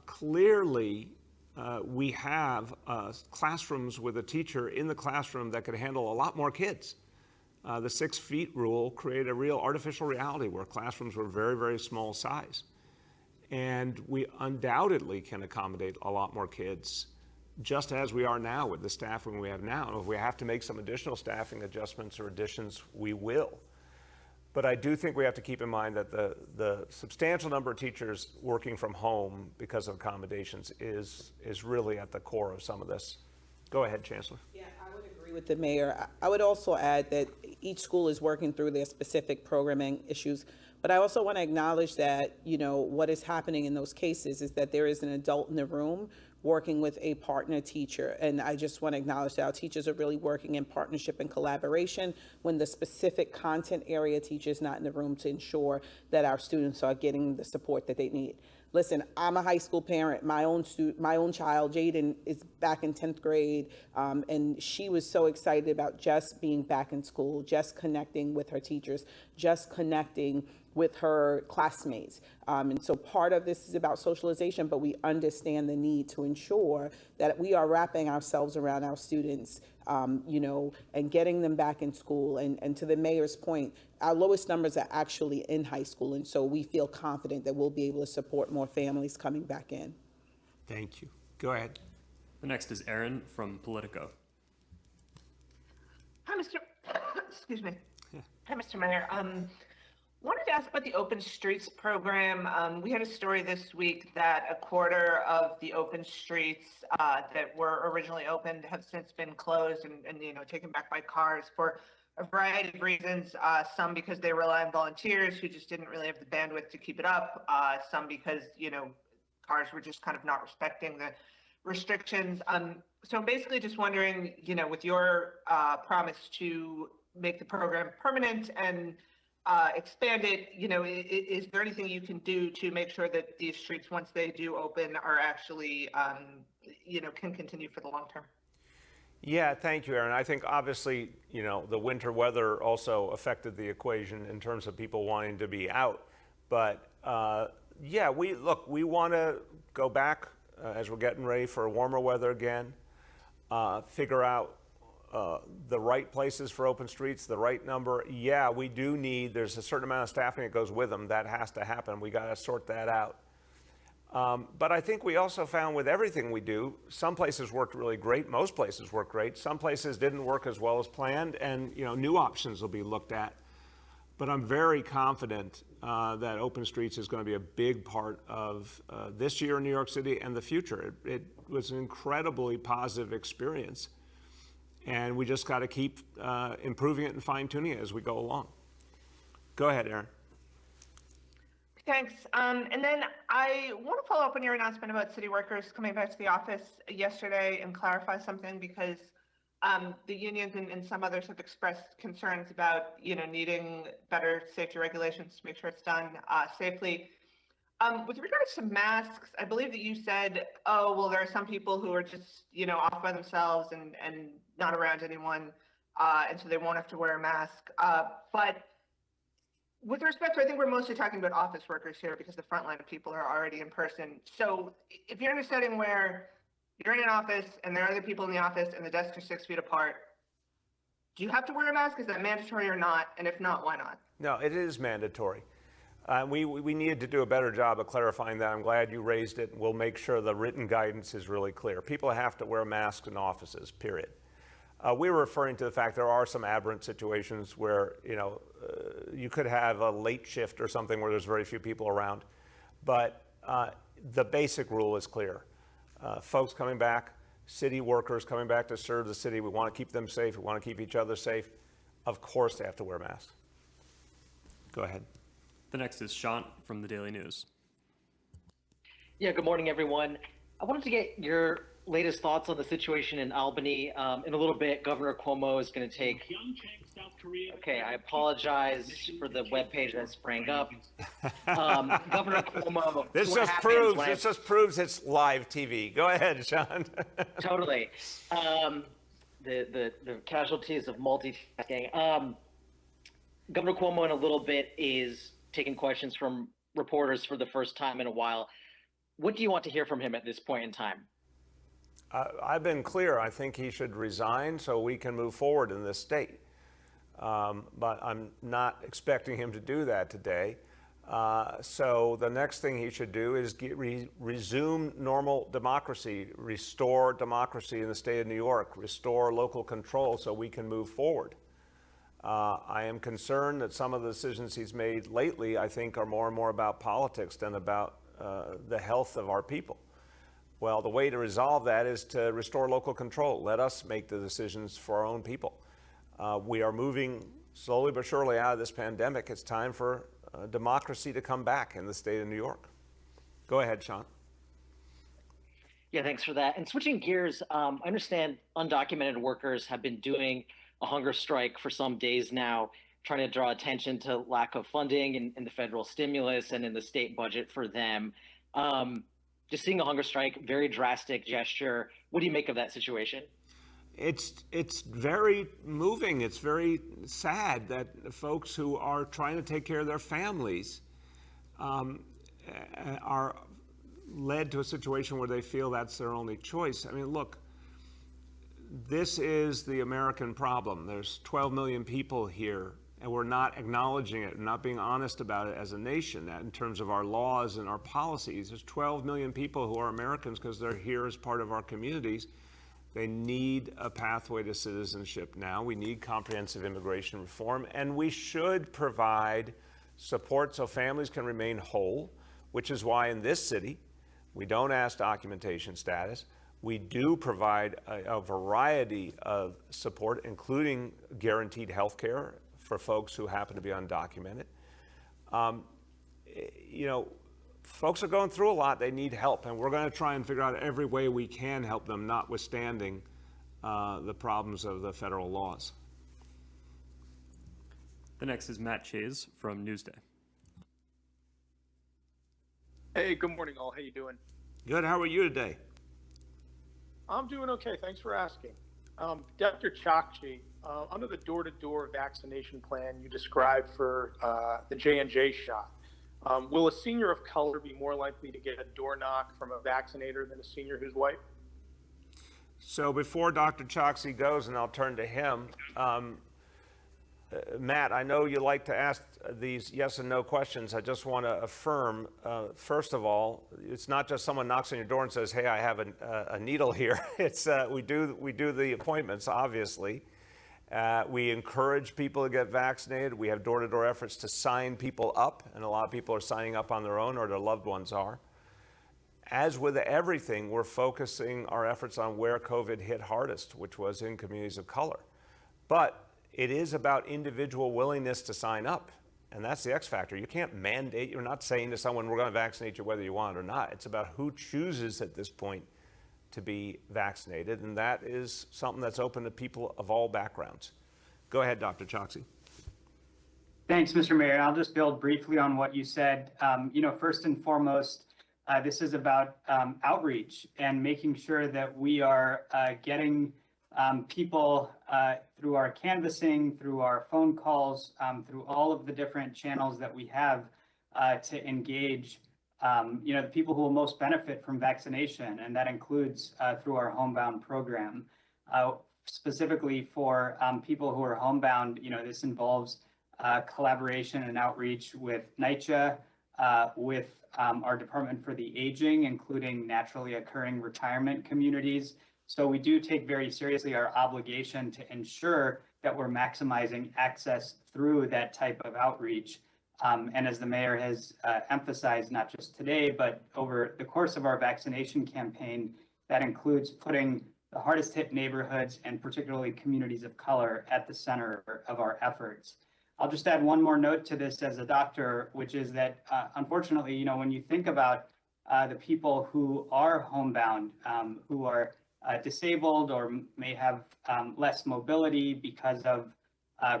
[SPEAKER 1] clearly we have classrooms with a teacher in the classroom that could handle a lot more kids. The 6 feet rule created a real artificial reality where classrooms were very, very small size. And we undoubtedly can accommodate a lot more kids, just as we are now with the staffing we have now. And if we have to make some additional staffing adjustments or additions, we will. But I do think we have to keep in mind that the substantial number of teachers working from home because of accommodations is really at the core of some of this. Go ahead, Chancellor.
[SPEAKER 2] Yeah, I would agree with the mayor. I would also add that each school is working through their specific programming issues. But I also want to acknowledge that, what is happening in those cases is that there is an adult in the room working with a partner teacher. And I just want to acknowledge that our teachers are really working in partnership and collaboration when the specific content area teacher is not in the room to ensure that our students are getting the support that they need. Listen, I'm a high school parent. My own child, Jaden, is back in 10th grade, and she was so excited about just being back in school, just connecting with her teachers, just connecting with her classmates. And so part of this is about socialization, but we understand the need to ensure that we are wrapping ourselves around our students, and getting them back in school. And to the mayor's point, our lowest numbers are actually in high school. And so we feel confident that we'll be able to support more families coming back in.
[SPEAKER 1] Thank you. Go ahead.
[SPEAKER 7] The next is Aaron from Politico.
[SPEAKER 12] Hi, Mr. Excuse me. Yeah. Hi, Mr. Mayor. Wanted to ask about the Open Streets program. We had a story this week that a quarter of the open streets that were originally opened have since been closed and taken back by cars for a variety of reasons. Some because they rely on volunteers who just didn't really have the bandwidth to keep it up. Some because cars were just kind of not respecting the restrictions. So I'm basically just wondering, with your promise to make the program permanent and expand it, is there anything you can do to make sure that these streets, once they do open, are actually, can continue for the long term?
[SPEAKER 1] Yeah, thank you, Aaron. I think obviously, the winter weather also affected the equation in terms of people wanting to be out. But yeah, we want to go back as we're getting ready for warmer weather again, figure out the right places for open streets, the right number. Yeah, we do need, there's a certain amount of staffing that goes with them. That has to happen. We got to sort that out. But I think we also found with everything we do, some places worked really great. Most places worked great. Some places didn't work as well as planned, and new options will be looked at. But I'm very confident that open streets is going to be a big part of this year in New York City and the future. It was an incredibly positive experience. And we just got to keep improving it and fine-tuning it as we go along. Go ahead, Aaron.
[SPEAKER 12] Thanks. And then I want to follow up on your announcement about city workers coming back to the office yesterday and clarify something because the unions and some others have expressed concerns about, needing better safety regulations to make sure it's done safely. With regards to masks, I believe that you said, oh, well, there are some people who are just, off by themselves and not around anyone, and so they won't have to wear a mask. But with respect to, I think we're mostly talking about office workers here because the frontline people are already in person. So if you're in a setting where you're in an office and there are other people in the office and the desks are 6 feet apart, do you have to wear a mask? Is that mandatory or not? And if not, why not?
[SPEAKER 1] No, it is mandatory. We needed to do a better job of clarifying that. I'm glad you raised it. We'll make sure the written guidance is really clear. People have to wear masks in offices, period. We were referring to the fact there are some aberrant situations where, you could have a late shift or something where there's very few people around. But the basic rule is clear. Folks coming back, city workers coming back to serve the city, we want to keep them safe. We want to keep each other safe. Of course they have to wear masks. Go ahead.
[SPEAKER 7] The next is Shant from the Daily News.
[SPEAKER 13] Yeah, good morning, everyone. I wanted to get your latest thoughts on the situation in Albany. In a little bit, Governor Cuomo is going to take... Okay, I apologize for the webpage that sprang up. Governor Cuomo...
[SPEAKER 1] This just proves it's live TV. Go ahead, Sean.
[SPEAKER 13] Totally. The casualties of multitasking. Governor Cuomo in a little bit is taking questions from reporters for the first time in a while. What do you want to hear from him at this point in time?
[SPEAKER 1] I've been clear. I think he should resign so we can move forward in this state. But I'm not expecting him to do that today. So the next thing he should do is resume normal democracy, restore democracy in the state of New York, restore local control so we can move forward. I am concerned that some of the decisions he's made lately, I think, are more and more about politics than about the health of our people. Well, the way to resolve that is to restore local control. Let us make the decisions for our own people. We are moving slowly but surely out of this pandemic. It's time for democracy to come back in the state of New York. Go ahead, Sean.
[SPEAKER 13] Yeah, thanks for that. And switching gears, I understand undocumented workers have been doing a hunger strike for some days now, trying to draw attention to lack of funding in the federal stimulus and in the state budget for them. Just seeing a hunger strike, very drastic gesture. What do you make of that situation?
[SPEAKER 1] It's very moving. It's very sad that folks who are trying to take care of their families are led to a situation where they feel that's their only choice. I mean, look, this is the American problem. There's 12 million people here, and we're not acknowledging it and not being honest about it as a nation in terms of our laws and our policies. There's 12 million people who are Americans because they're here as part of our communities. They need a pathway to citizenship now. We need comprehensive immigration reform, and we should provide support so families can remain whole, which is why in this city, we don't ask documentation status. We do provide a variety of support, including guaranteed health care for folks who happen to be undocumented. Folks are going through a lot. They need help, and we're going to try and figure out every way we can help them, notwithstanding the problems of the federal laws.
[SPEAKER 7] The next is Matt Chase from Newsday.
[SPEAKER 14] Hey, good morning, all. How you doing?
[SPEAKER 1] Good. How are you today?
[SPEAKER 14] I'm doing okay. Thanks for asking. Dr. Chakshi, under the door-to-door vaccination plan you described for the J&J shot, will a senior of color be more likely to get a door knock from a vaccinator than a senior who's white?
[SPEAKER 1] So before Dr. Chokshi goes, and I'll turn to him, Matt, I know you like to ask these yes and no questions. I just want to affirm, first of all, it's not just someone knocks on your door and says, hey, I have a needle here. It's we do the appointments, obviously. We encourage people to get vaccinated. We have door-to-door efforts to sign people up, and a lot of people are signing up on their own or their loved ones are. As with everything, we're focusing our efforts on where COVID hit hardest, which was in communities of color. But it is about individual willingness to sign up. And that's the X factor. You can't mandate. You're not saying to someone, we're going to vaccinate you whether you want it or not. It's about who chooses at this point to be vaccinated. And that is something that's open to people of all backgrounds. Go ahead, Dr. Choksi.
[SPEAKER 15] Thanks, Mr. Mayor. I'll just build briefly on what you said. First and foremost, this is about outreach and making sure that we are getting people through our canvassing, through our phone calls, through all of the different channels that we have to engage, the people who will most benefit from vaccination, and that includes through our homebound program. Specifically for people who are homebound, this involves collaboration and outreach with NYCHA, with our Department for the Aging, including naturally occurring retirement communities. So we do take very seriously our obligation to ensure that we're maximizing access through that type of outreach. And as the mayor has emphasized, not just today, but over the course of our vaccination campaign, that includes putting the hardest hit neighborhoods and particularly communities of color at the center of our efforts. I'll just add one more note to this as a doctor, which is that unfortunately, when you think about the people who are homebound, who are disabled or may have less mobility because of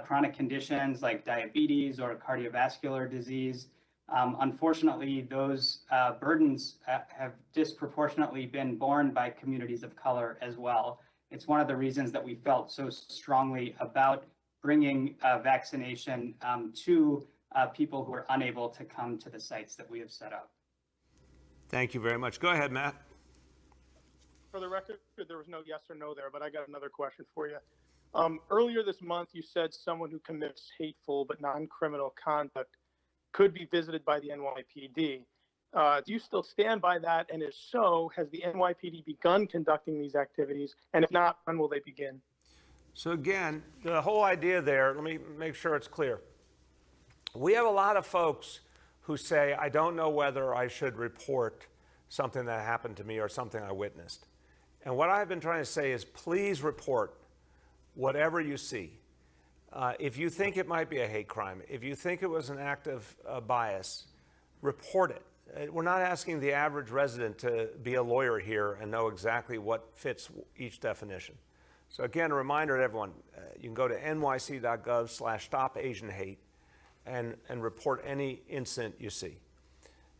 [SPEAKER 15] chronic conditions like diabetes or cardiovascular disease, unfortunately, those burdens have disproportionately been borne by communities of color as well. It's one of the reasons that we felt so strongly about bringing vaccination to people who are unable to come to the sites that we have set up.
[SPEAKER 1] Thank you very much. Go ahead, Matt.
[SPEAKER 14] For the record, there was no yes or no there, but I got another question for you. Earlier this month, you said someone who commits hateful but non-criminal conduct could be visited by the NYPD. Do you still stand by that? And if so, has the NYPD begun conducting these activities? And if not, when will they begin?
[SPEAKER 1] So again, the whole idea there, let me make sure it's clear. We have a lot of folks who say, I don't know whether I should report something that happened to me or something I witnessed. And what I've been trying to say is, please report whatever you see. If you think it might be a hate crime, if you think it was an act of bias, report it. We're not asking the average resident to be a lawyer here and know exactly what fits each definition. So again, a reminder to everyone, you can go to nyc.gov/stopasianhate and report any incident you see.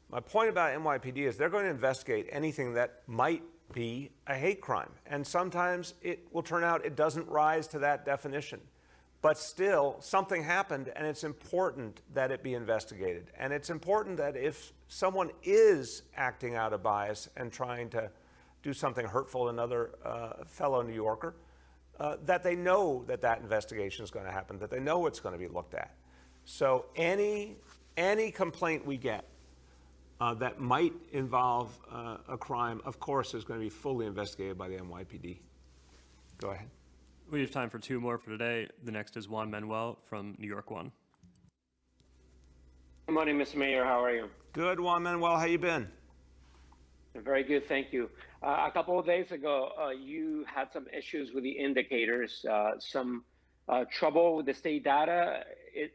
[SPEAKER 1] My point about NYPD is they're going to investigate anything that might be a hate crime. And sometimes it will turn out it doesn't rise to that definition. But still, something happened, and it's important that it be investigated. And it's important that if someone is acting out of bias and trying to do something hurtful to another fellow New Yorker, that they know that that investigation is going to happen, that they know it's going to be looked at. So any complaint we get that might involve a crime, of course, is going to be fully investigated by the NYPD. Go ahead.
[SPEAKER 7] We have time for two more for today. The next is Juan Manuel from New York One.
[SPEAKER 16] Good morning, Mr. Mayor. How are you?
[SPEAKER 1] Good, Juan Manuel. How you been?
[SPEAKER 16] Very good, thank you. A couple of days ago, you had some issues with the indicators, some trouble with the state data. Is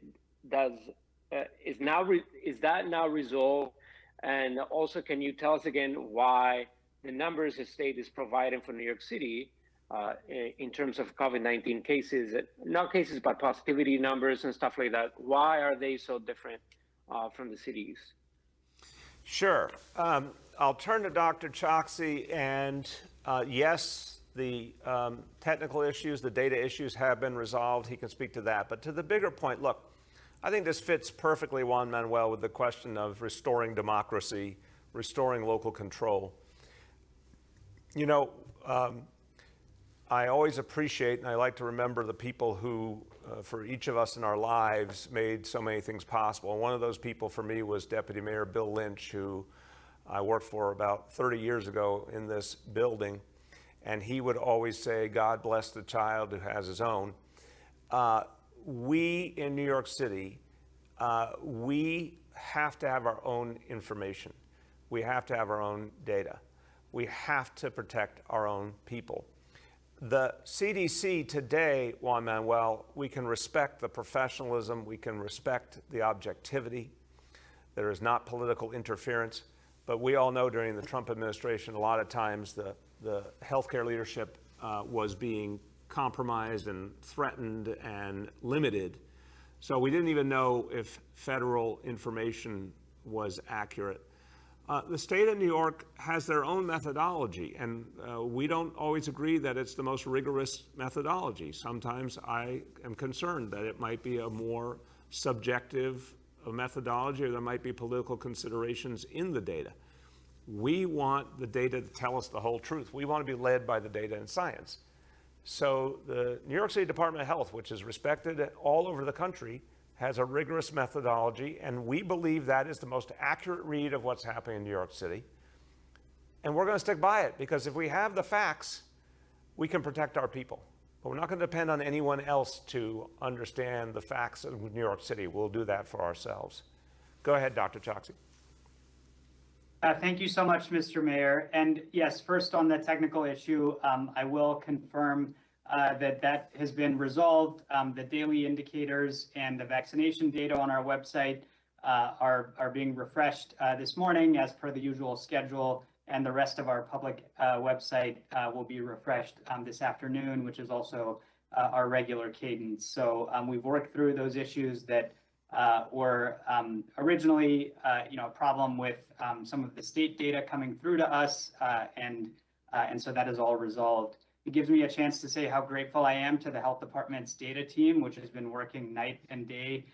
[SPEAKER 16] that now resolved? And also, can you tell us again why the numbers the state is providing for New York City in terms of COVID-19 cases, not cases, but positivity numbers and stuff like that, why are they so different from the cities?
[SPEAKER 1] Sure. I'll turn to Dr. Choksi, and yes, the technical issues, the data issues have been resolved. He can speak to that. But to the bigger point, look, I think this fits perfectly, Juan Manuel, with the question of restoring democracy, restoring local control. You know, I always appreciate, and I like to remember the people who, for each of us in our lives, made so many things possible. And one of those people for me was Deputy Mayor Bill Lynch, who I worked for about 30 years ago in this building. And he would always say, God bless the child who has his own. We in New York City, we have to have our own information. We have to have our own data. We have to protect our own people. The CDC today, Juan Manuel, we can respect the professionalism, we can respect the objectivity. There is not political interference, but we all know during the Trump administration, a lot of times the healthcare leadership was being compromised and threatened and limited. So we didn't even know if federal information was accurate. The state of New York has their own methodology, and we don't always agree that it's the most rigorous methodology. Sometimes I am concerned that it might be a more subjective methodology, or there might be political considerations in the data. We want the data to tell us the whole truth. We want to be led by the data and science. So the New York City Department of Health, which is respected all over the country, has a rigorous methodology, and we believe that is the most accurate read of what's happening in New York City. And we're going to stick by it, because if we have the facts, we can protect our people. But we're not going to depend on anyone else to understand the facts of New York City. We'll do that for ourselves. Go ahead, Dr. Choksi.
[SPEAKER 15] Thank you so much, Mr. Mayor. And yes, first on the technical issue, I will confirm that has been resolved. The daily indicators and the vaccination data on our website are being refreshed this morning as per the usual schedule, and the rest of our public website will be refreshed this afternoon, which is also our regular cadence. So we've worked through those issues that were originally a problem with some of the state data coming through to us, and so that is all resolved. It gives me a chance to say how grateful I am to the health department's data team, which has been working night and day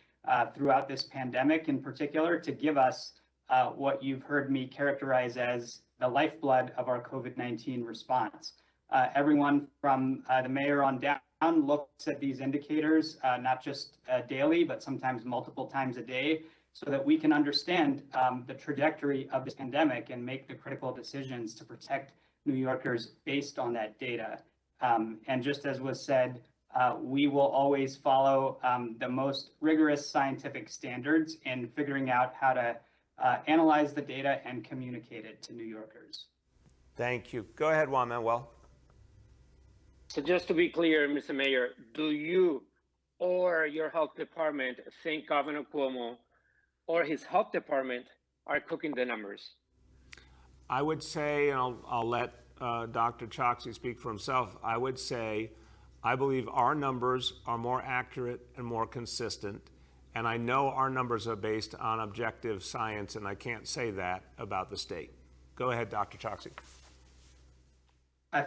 [SPEAKER 15] throughout this pandemic in particular to give us what you've heard me characterize as the lifeblood of our COVID-19 response. Everyone from the mayor on down looks at these indicators, not just daily, but sometimes multiple times a day, so that we can understand the trajectory of this pandemic and make the critical decisions to protect New Yorkers based on that data. And just as was said, we will always follow the most rigorous scientific standards in figuring out how to analyze the data and communicate it to New Yorkers.
[SPEAKER 1] Thank you. Go ahead, Juan Manuel.
[SPEAKER 16] So just to be clear, Mr. Mayor, do you or your health department think Governor Cuomo or his health department are cooking the numbers?
[SPEAKER 1] I would say, and I'll let Dr. Choksi speak for himself, I would say I believe our numbers are more accurate and more consistent, and I know our numbers are based on objective science, and I can't say that about the state. Go ahead, Dr. Choksi.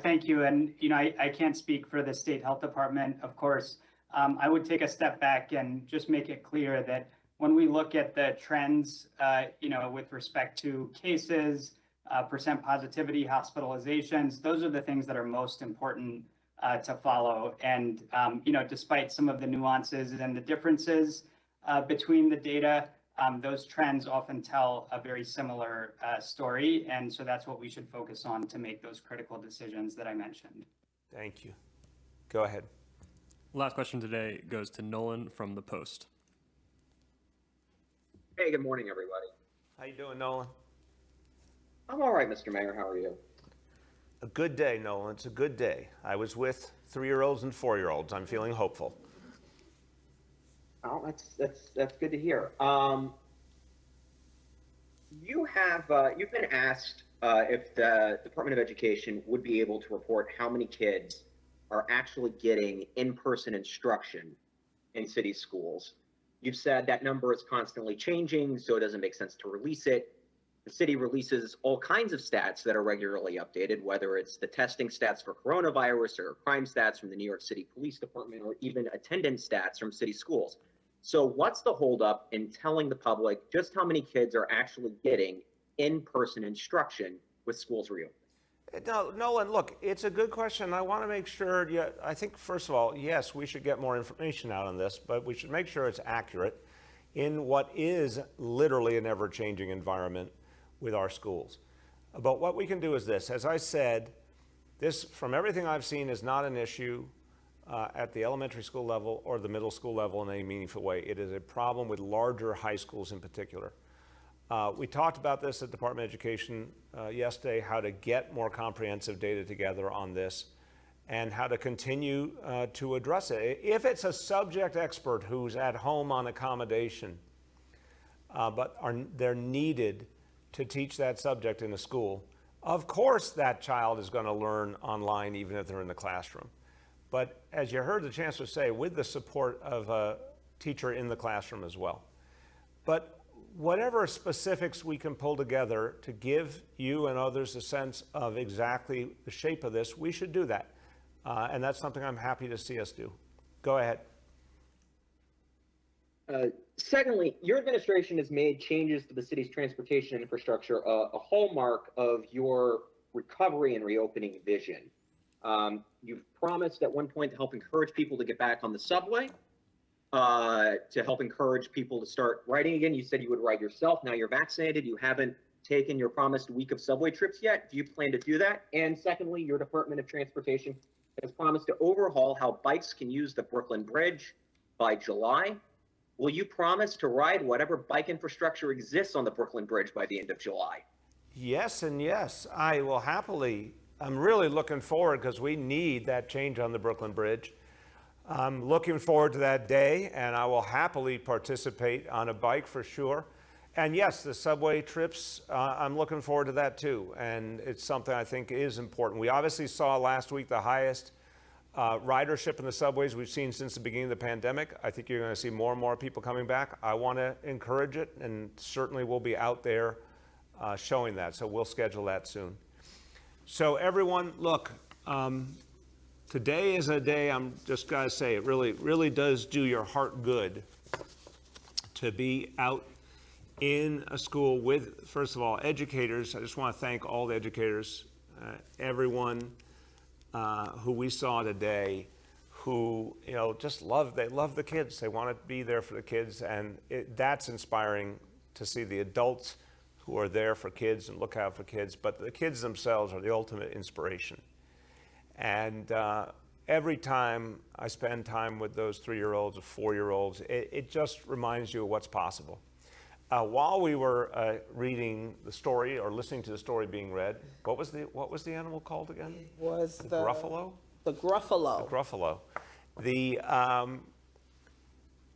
[SPEAKER 15] Thank you. And, I can't speak for the state health department, of course. I would take a step back and just make it clear that when we look at the trends, with respect to cases, percent positivity, hospitalizations, those are the things that are most important to follow. And, despite some of the nuances and the differences between the data, those trends often tell a very similar story. And so that's what we should focus on to make those critical decisions that I mentioned.
[SPEAKER 1] Thank you. Go ahead.
[SPEAKER 7] Last question today goes to Nolan from The Post.
[SPEAKER 17] Hey, good morning, everybody.
[SPEAKER 1] How you doing, Nolan?
[SPEAKER 17] I'm all right, Mr. Mayor. How are you?
[SPEAKER 1] A good day, Nolan. It's a good day. I was with 3-year-olds and 4-year-olds. I'm feeling hopeful.
[SPEAKER 17] Oh, that's good to hear. You've been asked if the Department of Education would be able to report how many kids are actually getting in-person instruction in city schools. You've said that number is constantly changing, so it doesn't make sense to release it. The city releases all kinds of stats that are regularly updated, whether it's the testing stats for coronavirus or crime stats from the New York City Police Department, or even attendance stats from city schools. So what's the holdup in telling the public just how many kids are actually getting in-person instruction with schools reopened?
[SPEAKER 1] No, Nolan, look, it's a good question. I want to make sure, I think, first of all, yes, we should get more information out on this, but we should make sure it's accurate in what is literally an ever-changing environment with our schools. But what we can do is this. As I said, this, from everything I've seen, is not an issue at the elementary school level or the middle school level in any meaningful way. It is a problem with larger high schools in particular. We talked about this at Department of Education yesterday, how to get more comprehensive data together on this. and how to continue to address it. If it's a subject expert who's at home on accommodation, but they're needed to teach that subject in a school, of course that child is going to learn online even if they're in the classroom. But as you heard the chancellor say, with the support of a teacher in the classroom as well. But whatever specifics we can pull together to give you and others a sense of exactly the shape of this, we should do that. And that's something I'm happy to see us do. Go ahead.
[SPEAKER 17] Secondly, your administration has made changes to the city's transportation infrastructure a hallmark of your recovery and reopening vision. You've promised at one point to help encourage people to get back on the subway, to help encourage people to start riding again. You said you would ride yourself. Now you're vaccinated. You haven't taken your promised week of subway trips yet. Do you plan to do that? And secondly, your Department of Transportation has promised to overhaul how bikes can use the Brooklyn Bridge by July. Will you promise to ride whatever bike infrastructure exists on the Brooklyn Bridge by the end of July?
[SPEAKER 1] Yes and yes. I will happily. I'm really looking forward because we need that change on the Brooklyn Bridge. I'm looking forward to that day, and I will happily participate on a bike for sure. And yes, the subway trips, I'm looking forward to that too. And it's something I think is important. We obviously saw last week the highest ridership in the subways we've seen since the beginning of the pandemic. I think you're going to see more and more people coming back. I want to encourage it, and certainly we'll be out there showing that. So we'll schedule that soon. So everyone, look, today is a day, I'm just got to say, it really does do your heart good to be out in a school with, first of all, educators. I just want to thank all the educators, everyone who we saw today, who just they love the kids. They want to be there for the kids, and that's inspiring to see the adults who are there for kids and look out for kids. But the kids themselves are the ultimate inspiration. And every time I spend time with those 3-year-olds or 4-year-olds, it just reminds you of what's possible. While we were reading the story or listening to the story being read, what was the animal called again?
[SPEAKER 2] It was
[SPEAKER 1] the Gruffalo?
[SPEAKER 2] The Gruffalo.
[SPEAKER 1] The Gruffalo.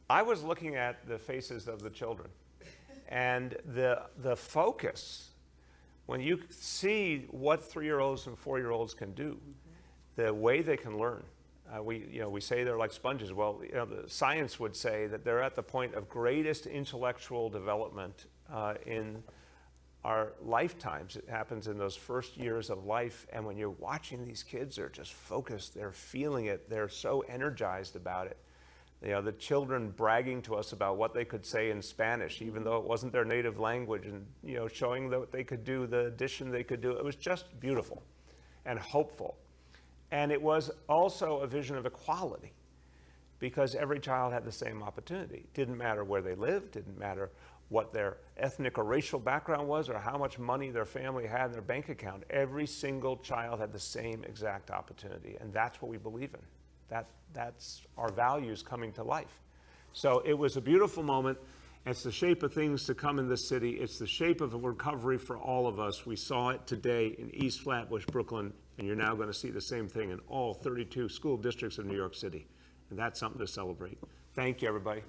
[SPEAKER 1] I was looking at the faces of the children, and the focus, when you see what 3-year-olds and 4-year-olds can do, the way they can learn. We say they're like sponges. Well, the science would say that they're at the point of greatest intellectual development in our lifetimes. It happens in those first years of life. And when you're watching these kids, they're just focused. They're feeling it. They're so energized about it. The children bragging to us about what they could say in Spanish, even though it wasn't their native language, and showing that they could do, the addition they could do. It was just beautiful and hopeful. And it was also a vision of equality, because every child had the same opportunity. Didn't matter where they lived, didn't matter what their ethnic or racial background was, or how much money their family had in their bank account. Every single child had the same exact opportunity, and that's what we believe in. That's our values coming to life. So it was a beautiful moment. It's the shape of things to come in this city. It's the shape of a recovery for all of us. We saw it today in East Flatbush, Brooklyn, and you're now going to see the same thing in all 32 school districts of New York City. And that's something to celebrate. Thank you, everybody.